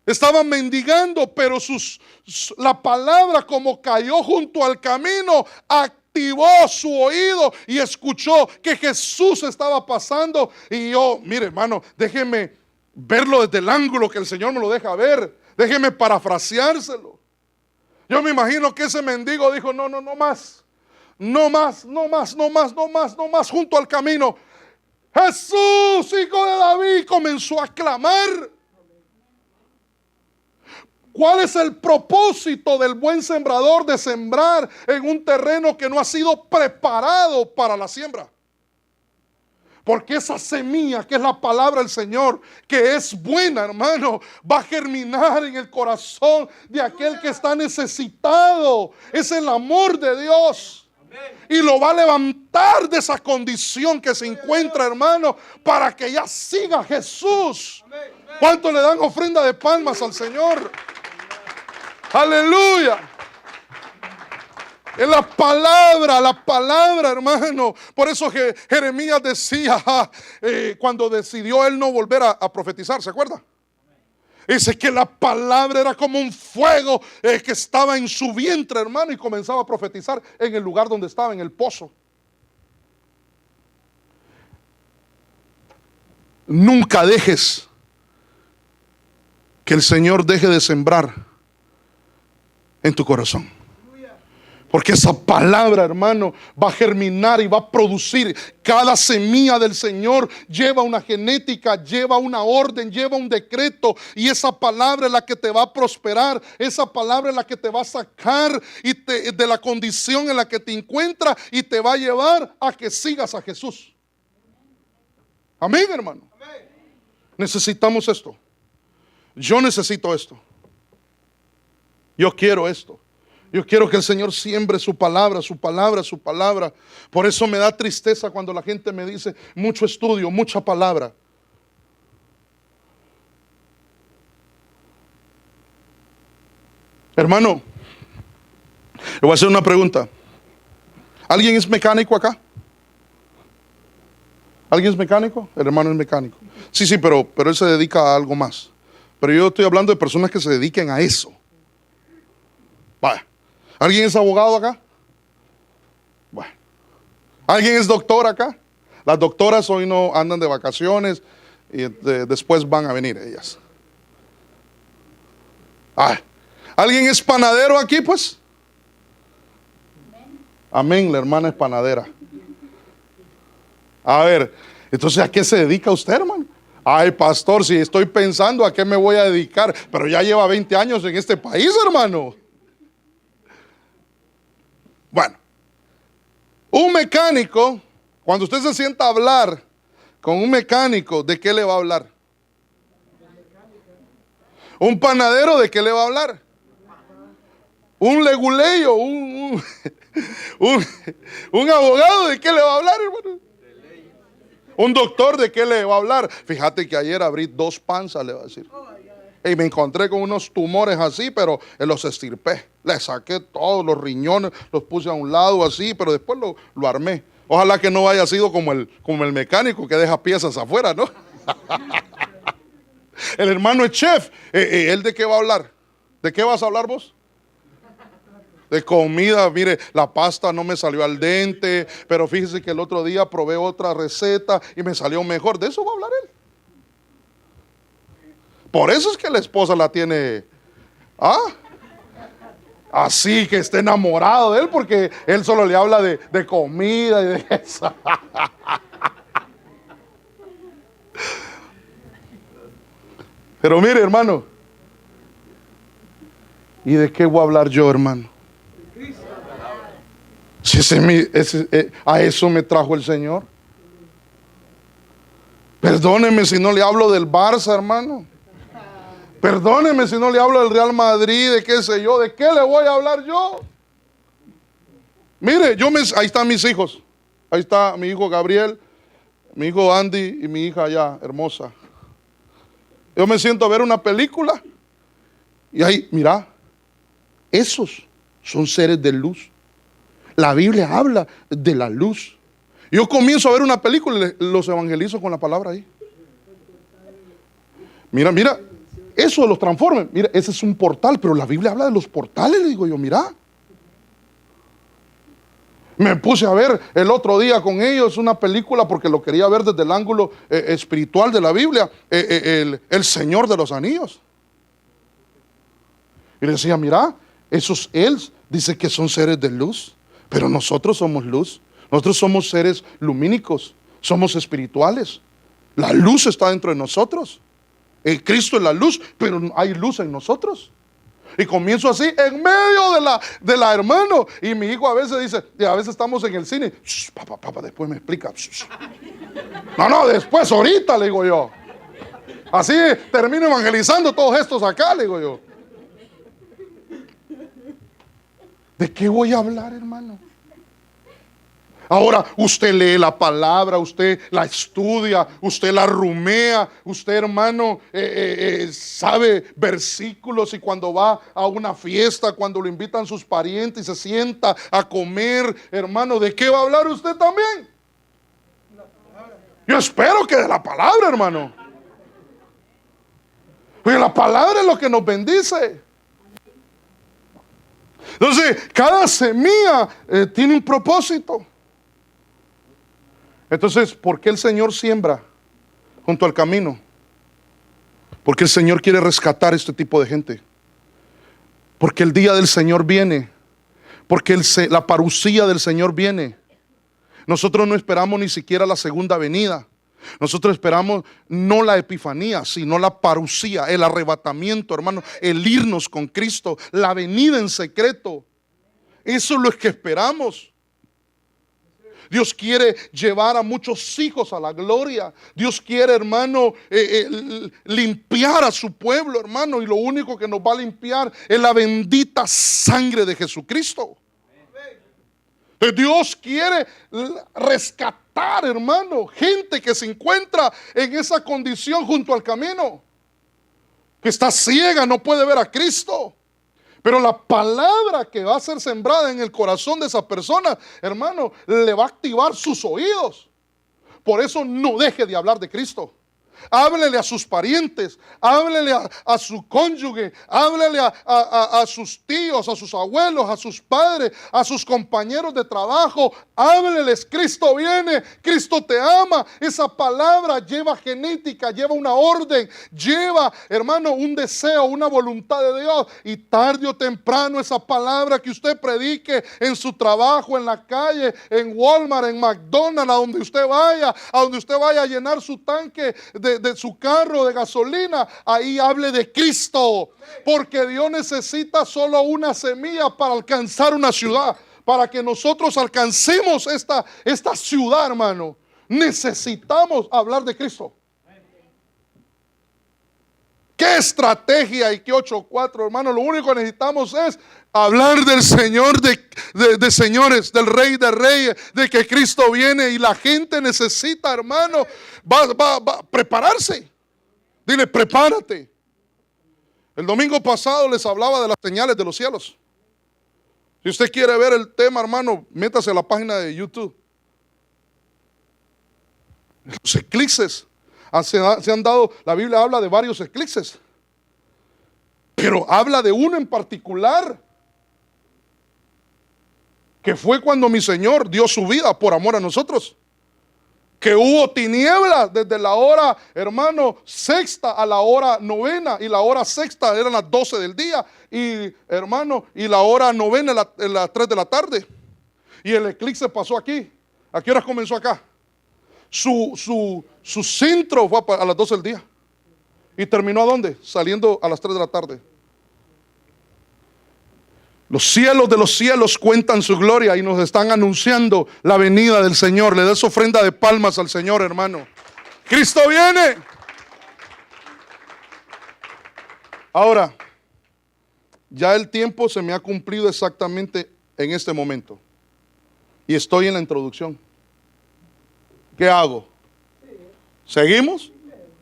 Estaban mendigando, pero la palabra, como cayó junto al camino, activó su oído y escuchó que Jesús estaba pasando. Y yo, mire hermano, déjeme verlo desde el ángulo que el Señor me lo deja ver. Déjeme parafraseárselo. Yo me imagino que ese mendigo dijo, no más. No más, junto al camino. Jesús, hijo de David, comenzó a clamar. ¿Cuál es el propósito del buen sembrador de sembrar en un terreno que no ha sido preparado para la siembra? Porque esa semilla que es la palabra del Señor, que es buena, hermano, va a germinar en el corazón de aquel que está necesitado. Es el amor de Dios. Y lo va a levantar de esa condición que se encuentra, hermano, para que ya siga Jesús. ¿Cuánto le dan ofrenda de palmas al Señor? Aleluya. Es la palabra, hermano. Por eso que Jeremías decía, cuando decidió él no volver a profetizar, ¿se acuerda? Dice que la palabra era como un fuego que estaba en su vientre, hermano, y comenzaba a profetizar en el lugar donde estaba, en el pozo. Nunca dejes que el Señor deje de sembrar en tu corazón. Porque esa palabra, hermano, va a germinar y va a producir. Cada semilla del Señor lleva una genética, lleva una orden, lleva un decreto. Y esa palabra es la que te va a prosperar. Esa palabra es la que te va a sacar de la condición en la que te encuentras y te va a llevar a que sigas a Jesús. Amén, hermano. Amén. Necesitamos esto. Yo necesito esto. Yo quiero esto. Yo quiero que el Señor siembre su palabra, su palabra, su palabra. Por eso me da tristeza cuando la gente me dice mucho estudio, mucha palabra. Hermano, le voy a hacer una pregunta. ¿Alguien es mecánico acá? ¿Alguien es mecánico? El hermano es mecánico. Sí, pero él se dedica a algo más. Pero yo estoy hablando de personas que se dediquen a eso. Vaya. ¿Alguien es abogado acá? Bueno. ¿Alguien es doctor acá? Las doctoras hoy no andan de vacaciones y después van a venir ellas. ¿Alguien es panadero aquí, pues? Amén, la hermana es panadera. A ver, entonces ¿a qué se dedica usted, hermano? Ay, pastor, si estoy pensando a qué me voy a dedicar, pero ya lleva 20 años en este país, hermano. Bueno, un mecánico, cuando usted se sienta a hablar con un mecánico, ¿de qué le va a hablar? Un panadero, ¿de qué le va a hablar? Un leguleyo, un abogado, ¿de qué le va a hablar, hermano? Un doctor, ¿de qué le va a hablar? Fíjate que ayer abrí 2 panzas, le va a decir. Y me encontré con unos tumores así, pero los extirpé. Le saqué todos los riñones, los puse a un lado así, pero después lo armé. Ojalá que no haya sido como el mecánico que deja piezas afuera, ¿no? El hermano es chef. ¿Él de qué va a hablar? ¿De qué vas a hablar vos? De comida. Mire, la pasta no me salió al dente, pero fíjese que el otro día probé otra receta y me salió mejor. De eso va a hablar él. Por eso es que la esposa la tiene así, que esté enamorado de él, porque él solo le habla de comida y de eso. Pero mire, hermano, ¿y de qué voy a hablar yo, hermano? Si a eso me trajo el Señor. Perdóneme si no le hablo del Barça, hermano. Perdóneme si no le hablo del Real Madrid, de qué sé yo, ¿de qué le voy a hablar yo? Mire, ahí están mis hijos. Ahí está mi hijo Gabriel, mi hijo Andy y mi hija allá, hermosa. Yo me siento a ver una película y ahí, mira, esos son seres de luz. La Biblia habla de la luz. Yo comienzo a ver una película y los evangelizo con la palabra ahí. Mira, eso los transforma. Mira, ese es un portal, pero la Biblia habla de los portales, le digo yo, mira. Me puse a ver el otro día con ellos una película porque lo quería ver desde el ángulo espiritual de la Biblia, el Señor de los Anillos. Y le decía, mira, él dice que son seres de luz, pero nosotros somos luz. Nosotros somos seres lumínicos, somos espirituales. La luz está dentro de nosotros. El Cristo es la luz, pero hay luz en nosotros. Y comienzo así en medio de la hermano. Y mi hijo a veces dice, y a veces estamos en el cine. Papá, después me explica. No, después, ahorita, le digo yo. Así termino evangelizando todos estos acá, le digo yo. ¿De qué voy a hablar, hermano? Ahora usted lee la palabra, usted la estudia, usted la rumea, usted, hermano, sabe versículos, y cuando va a una fiesta, cuando lo invitan sus parientes y se sienta a comer, hermano, ¿de qué va a hablar usted también? Yo espero que de la palabra, hermano. Porque la palabra es lo que nos bendice. Entonces, cada semilla tiene un propósito. Entonces, ¿por qué el Señor siembra junto al camino? Porque el Señor quiere rescatar este tipo de gente. Porque el día del Señor viene. Porque la parucía del Señor viene. Nosotros no esperamos ni siquiera la segunda venida. Nosotros esperamos no la epifanía, sino la parucía, el arrebatamiento, hermano, el irnos con Cristo, la venida en secreto. Eso es lo que esperamos. Dios quiere llevar a muchos hijos a la gloria. Dios quiere, hermano, limpiar a su pueblo, hermano. Y lo único que nos va a limpiar es la bendita sangre de Jesucristo. Dios quiere rescatar, hermano, gente que se encuentra en esa condición junto al camino, que está ciega, no puede ver a Cristo. Pero la palabra que va a ser sembrada en el corazón de esa persona, hermano, le va a activar sus oídos. Por eso no deje de hablar de Cristo. Háblele a sus parientes, háblele a su cónyuge, háblele a sus tíos, a sus abuelos, a sus padres, a sus compañeros de trabajo. Hábleles, Cristo viene, Cristo te ama. Esa palabra lleva genética, lleva una orden, lleva, hermano, un deseo, una voluntad de Dios. Y tarde o temprano esa palabra que usted predique en su trabajo, en la calle, en Walmart, en McDonald's, a donde usted vaya a llenar su tanque de su carro de gasolina, ahí hable de Cristo, porque Dios necesita solo una semilla para alcanzar una ciudad. Para que nosotros alcancemos esta ciudad, hermano, necesitamos hablar de Cristo. ¿Qué estrategia y qué 8-4, hermano? Lo único que necesitamos es hablar del Señor de señores, del Rey de Reyes, de que Cristo viene, y la gente necesita, hermano, va a prepararse. Dile, prepárate. El domingo pasado les hablaba de las señales de los cielos. Si usted quiere ver el tema, hermano, métase a la página de YouTube. Los eclipses Se han dado, la Biblia habla de varios eclipses, pero habla de uno en particular, que fue cuando mi Señor dio su vida por amor a nosotros. Que hubo tinieblas desde la hora, hermano, sexta a la hora novena, y la hora sexta eran las 12 del día, y hermano, y la hora novena las 3 de la tarde. Y el eclipse pasó aquí. ¿A qué horas comenzó acá? Su centro fue a las 12 del día. ¿Y terminó a dónde? Saliendo a las 3 de la tarde. Los cielos de los cielos cuentan su gloria y nos están anunciando la venida del Señor. Le des ofrenda de palmas al Señor, hermano. Cristo viene. Ahora, ya el tiempo se me ha cumplido exactamente en este momento. Y estoy en la introducción. ¿Qué hago? ¿Seguimos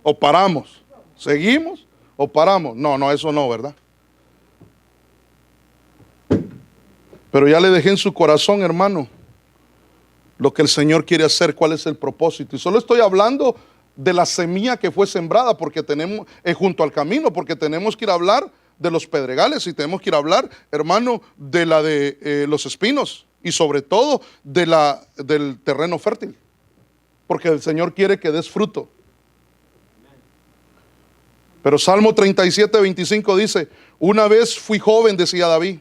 o paramos? ¿Seguimos o paramos? No, eso no, ¿verdad? Pero ya le dejé en su corazón, hermano, lo que el Señor quiere hacer, cuál es el propósito. Y solo estoy hablando de la semilla que fue sembrada, porque tenemos, junto al camino, porque tenemos que ir a hablar de los pedregales y tenemos que ir a hablar, hermano, de la de los espinos y sobre todo del terreno fértil, porque el Señor quiere que des fruto. Pero Salmo 37, 25 dice: una vez fui joven, decía David,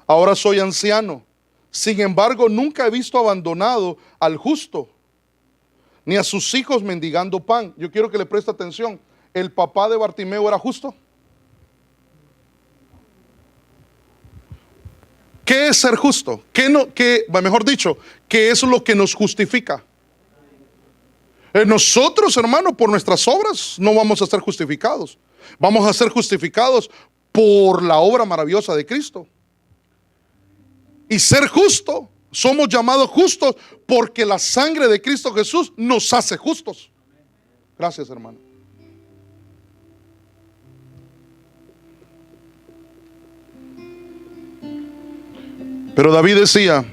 ahora soy anciano. Sin embargo, nunca he visto abandonado al justo, ni a sus hijos mendigando pan. Yo quiero que le preste atención. ¿El papá de Bartimeo era justo? ¿Qué es ser justo? Mejor dicho, ¿qué es lo que nos justifica? Nosotros, hermano, por nuestras obras no vamos a ser justificados. Vamos a ser justificados por la obra maravillosa de Cristo. Y ser justo, somos llamados justos porque la sangre de Cristo Jesús nos hace justos. Gracias, hermano. Pero David decía: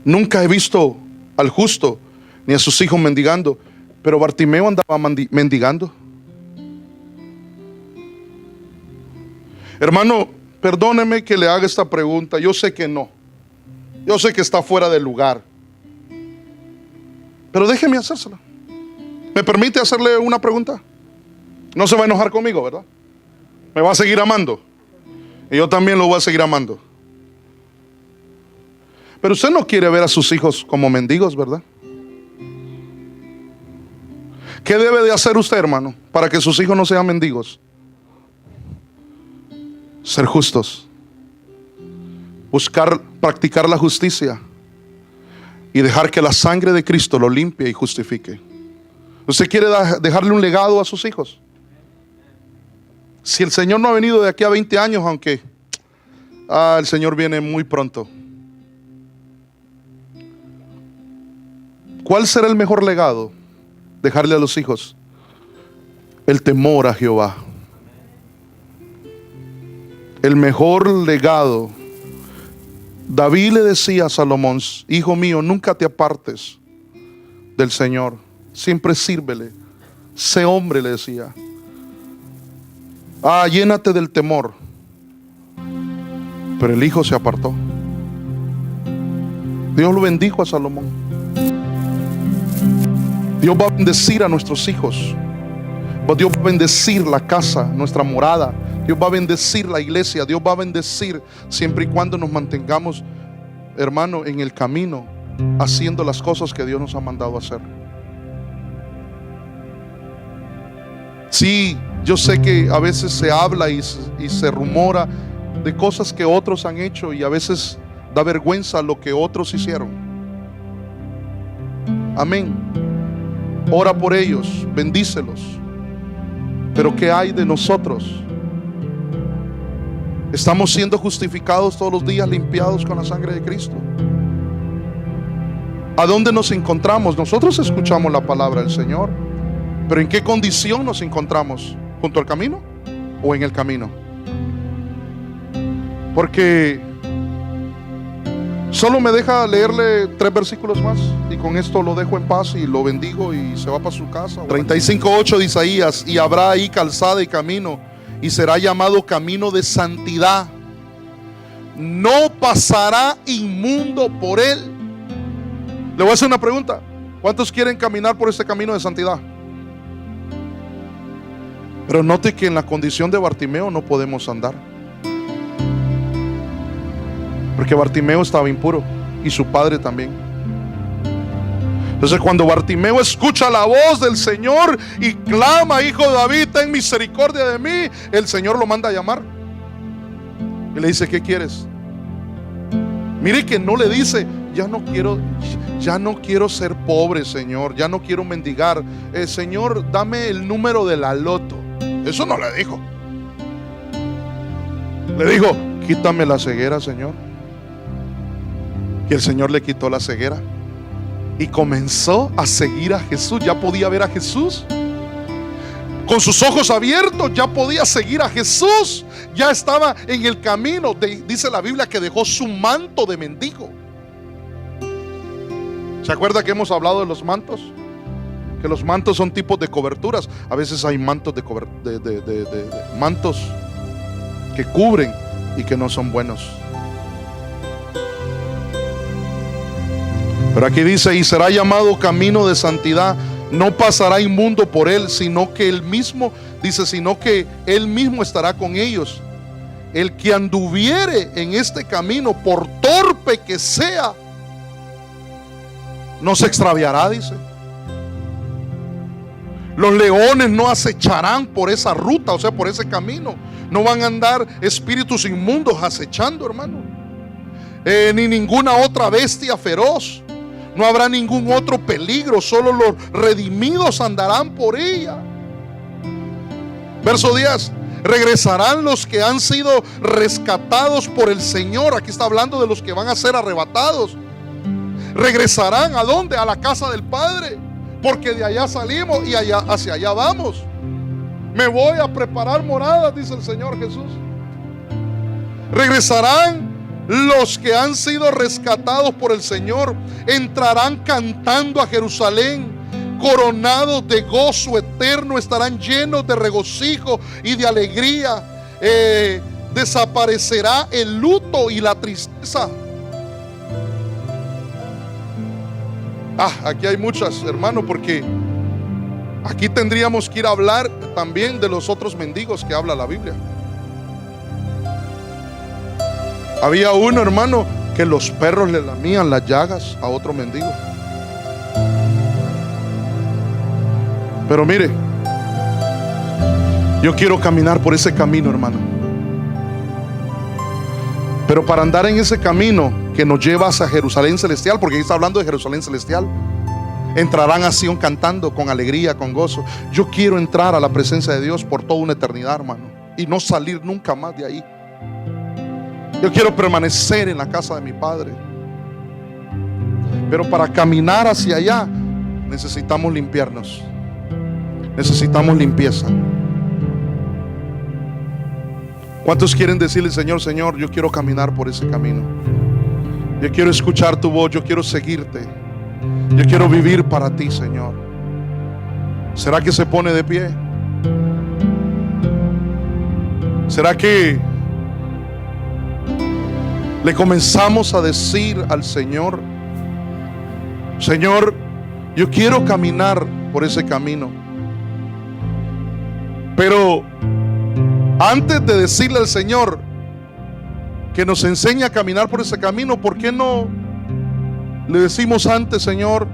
nunca he visto al justo ni a sus hijos mendigando. Pero Bartimeo andaba mendigando. Hermano, perdóneme que le haga esta pregunta. Yo sé que no. Yo sé que está fuera del lugar. Pero déjeme hacérsela. ¿Me permite hacerle una pregunta? No se va a enojar conmigo, ¿verdad? Me va a seguir amando. Y yo también lo voy a seguir amando. Pero usted no quiere ver a sus hijos como mendigos, ¿verdad? ¿Qué debe de hacer usted, hermano, para que sus hijos no sean mendigos? Ser justos. Practicar la justicia. Y dejar que la sangre de Cristo lo limpie y justifique. ¿Usted quiere dejarle un legado a sus hijos? Si el Señor no ha venido de aquí a 20 años, aunque el Señor viene muy pronto, ¿cuál será el mejor legado? Dejarle a los hijos el temor a Jehová. El mejor legado. David le decía a Salomón: hijo mío, nunca te apartes del Señor, siempre sírvele, sé hombre, le decía. Llénate del temor. Pero el hijo se apartó. Dios lo bendijo a Salomón. Dios va a bendecir a nuestros hijos. Dios va a bendecir la casa, nuestra morada. Dios va a bendecir la iglesia. Dios va a bendecir siempre y cuando nos mantengamos, hermano, en el camino, haciendo las cosas que Dios nos ha mandado hacer. Sí, yo sé que a veces se habla y se rumora de cosas que otros han hecho, y a veces da vergüenza lo que otros hicieron. Amén. Ora por ellos, bendícelos. Pero ¿qué hay de nosotros? ¿Estamos siendo justificados todos los días, limpiados con la sangre de Cristo? ¿A dónde nos encontramos? Nosotros escuchamos la palabra del Señor, pero ¿en qué condición nos encontramos? ¿Junto al camino o en el camino? Porque Solo me deja leerle 3 versículos más y con esto lo dejo en paz y lo bendigo y se va para su casa. 35:8 de Isaías: y habrá ahí calzada y camino, y será llamado camino de santidad. No pasará inmundo por él. Le voy a hacer una pregunta: ¿cuántos quieren caminar por este camino de santidad? Pero note que en la condición de Bartimeo no podemos andar, porque Bartimeo estaba impuro y su padre también. Entonces cuando Bartimeo escucha la voz del Señor y clama: Hijo de David, ten misericordia de mí, el Señor lo manda a llamar y le dice: ¿qué quieres? Mire que no le dice: ya no quiero ser pobre, Señor, ya no quiero mendigar, Señor, dame el número de la loto. Eso no le dijo. Le dijo: quítame la ceguera, Señor. Y el Señor le quitó la ceguera y comenzó a seguir a Jesús. Ya podía ver a Jesús con sus ojos abiertos, ya podía seguir a Jesús, ya estaba en el camino. Dice la Biblia que dejó su manto de mendigo. ¿Se acuerda que hemos hablado de los mantos? Que los mantos son tipos de coberturas. A veces hay mantos mantos que cubren y que no son buenos. Pero aquí dice: y será llamado camino de santidad. No pasará inmundo por él, sino que él mismo estará con ellos. El que anduviere en este camino, por torpe que sea, no se extraviará, dice. Los leones no acecharán por esa ruta, o sea, por ese camino. No van a andar espíritus inmundos acechando, hermano. Ni ninguna otra bestia feroz. No habrá ningún otro peligro, solo los redimidos andarán por ella. Verso 10: regresarán los que han sido rescatados por el Señor. Aquí está hablando de los que van a ser arrebatados. Regresarán ¿a dónde? A la casa del Padre, porque de allá salimos y hacia allá vamos. Me voy a preparar moradas, dice el Señor Jesús. Regresarán los que han sido rescatados por el Señor, entrarán cantando a Jerusalén, coronados de gozo eterno, estarán llenos de regocijo y de alegría. Desaparecerá el luto y la tristeza. Aquí hay muchas, hermano, porque aquí tendríamos que ir a hablar también de los otros mendigos que habla la Biblia. Había uno, hermano, que los perros le lamían las llagas a otro mendigo. Pero mire, yo quiero caminar por ese camino, hermano. Pero para andar en ese camino que nos lleva hacia Jerusalén celestial, porque aquí está hablando de Jerusalén celestial, entrarán a Sion cantando con alegría, con gozo. Yo quiero entrar a la presencia de Dios por toda una eternidad, hermano, y no salir nunca más de ahí. Yo quiero permanecer en la casa de mi Padre. Pero para caminar hacia allá necesitamos limpiarnos. Necesitamos limpieza. ¿Cuántos quieren decirle: Señor, Señor, yo quiero caminar por ese camino? Yo quiero escuchar tu voz, yo quiero seguirte. Yo quiero vivir para ti, Señor. ¿Será que se pone de pie? ¿Será que le comenzamos a decir al Señor: Señor, yo quiero caminar por ese camino? Pero antes de decirle al Señor que nos enseñe a caminar por ese camino, ¿por qué no le decimos antes: Señor,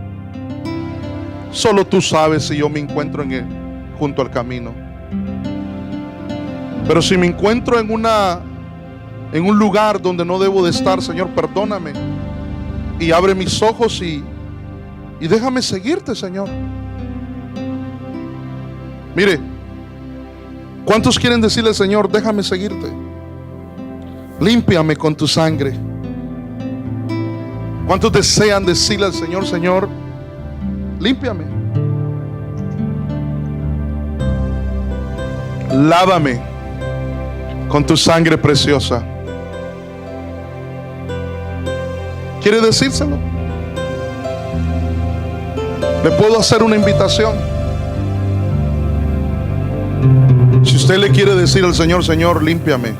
solo tú sabes si yo me encuentro junto al camino? Pero si me encuentro en un lugar donde no debo de estar, Señor, perdóname y abre mis ojos y déjame seguirte, Señor. Mire, ¿cuántos quieren decirle al Señor: déjame seguirte? Límpiame con tu sangre. ¿Cuántos desean decirle al Señor: Señor, límpiame, lávame con tu sangre preciosa? ¿Quiere decírselo? Le puedo hacer una invitación. Si usted le quiere decir al Señor: Señor, límpiame.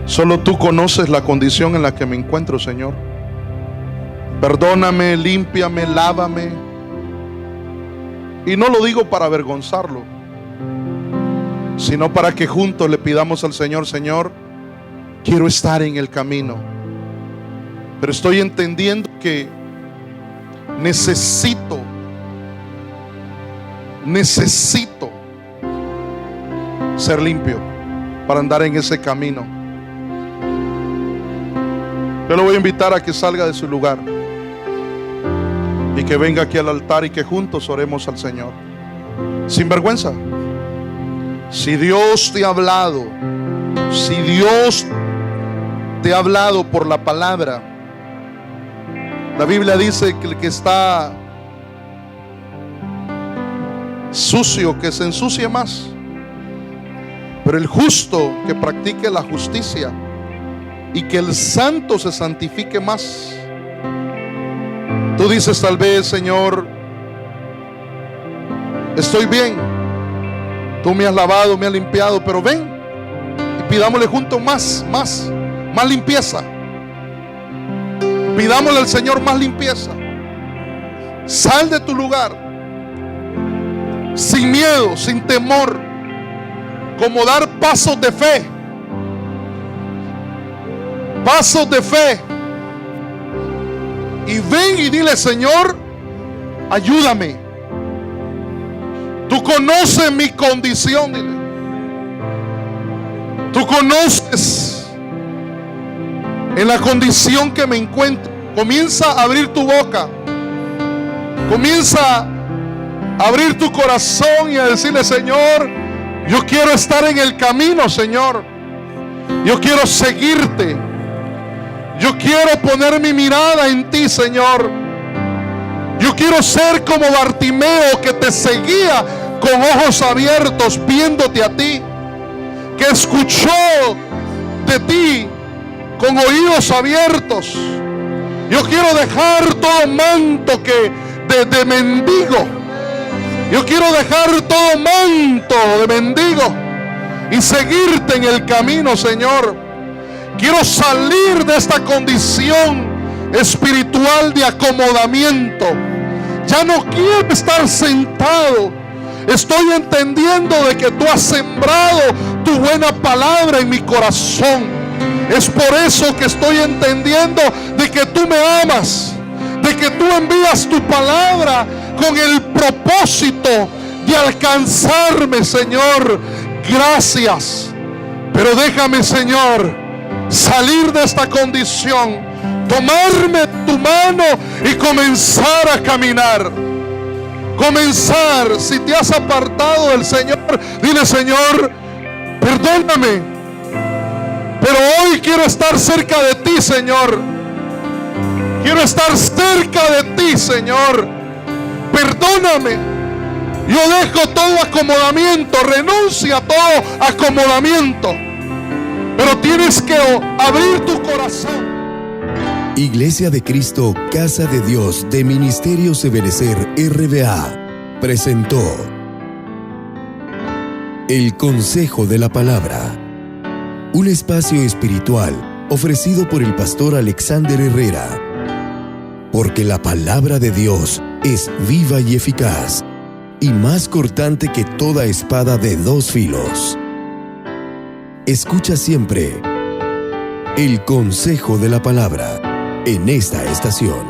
Solo tú conoces la condición en la que me encuentro, Señor. Perdóname, límpiame, lávame. Y no lo digo para avergonzarlo, sino para que juntos le pidamos al Señor: Señor, quiero estar en el camino, pero estoy entendiendo que necesito ser limpio para andar en ese camino. Yo lo voy a invitar a que salga de su lugar y que venga aquí al altar y que juntos oremos al Señor sin vergüenza. Si Dios te ha hablado, si Dios te ha hablado por la palabra, la Biblia dice que el que está sucio, que se ensucie más, pero el justo que practique la justicia, y que el santo se santifique más. Tú dices tal vez: Señor, estoy bien, tú me has lavado, me has limpiado, pero ven y pidámosle juntos más limpieza. Pidámosle al Señor más limpieza. Sal de tu lugar sin miedo, sin temor, como dar pasos de fe. Pasos de fe. Y ven y dile: Señor, ayúdame. Tú conoces mi condición, dile. Tú conoces en la condición que me encuentro. Comienza a abrir tu boca. Comienza a abrir tu corazón y a decirle: Señor, yo quiero estar en el camino, Señor. Yo quiero seguirte. Yo quiero poner mi mirada en ti, Señor. Yo quiero ser como Bartimeo, que te seguía con ojos abiertos, viéndote a ti, que escuchó de ti con oídos abiertos. Yo quiero dejar todo manto de mendigo. Yo quiero dejar todo manto de mendigo y seguirte en el camino, Señor. Quiero salir de esta condición espiritual de acomodamiento. Ya no quiero estar sentado. Estoy entendiendo de que tú has sembrado tu buena palabra en mi corazón. Es por eso que estoy entendiendo de que tú me amas, de que tú envías tu palabra con el propósito de alcanzarme, Señor. Gracias. Pero déjame, Señor, salir de esta condición, tomarme tu mano y comenzar a caminar. Comenzar. Si te has apartado del Señor, dile: Señor, perdóname, pero hoy quiero estar cerca de ti, Señor. Quiero estar cerca de ti, Señor. Perdóname. Yo dejo todo acomodamiento, renuncia a todo acomodamiento. Pero tienes que abrir tu corazón. Iglesia de Cristo, Casa de Dios de Ministerios Ebenecer RBA presentó El Consejo de la Palabra, un espacio espiritual ofrecido por el pastor Alexander Herrera. Porque la palabra de Dios es viva y eficaz, y más cortante que toda espada de dos filos. Escucha siempre El Consejo de la Palabra en esta estación.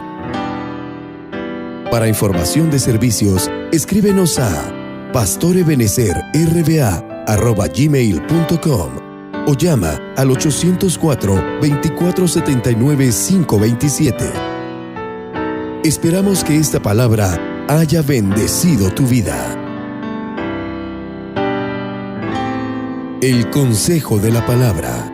Para información de servicios, escríbenos a pastorebenecerrba@gmail.com o llama al 804-2479-527. Esperamos que esta palabra haya bendecido tu vida. El Consejo de la Palabra.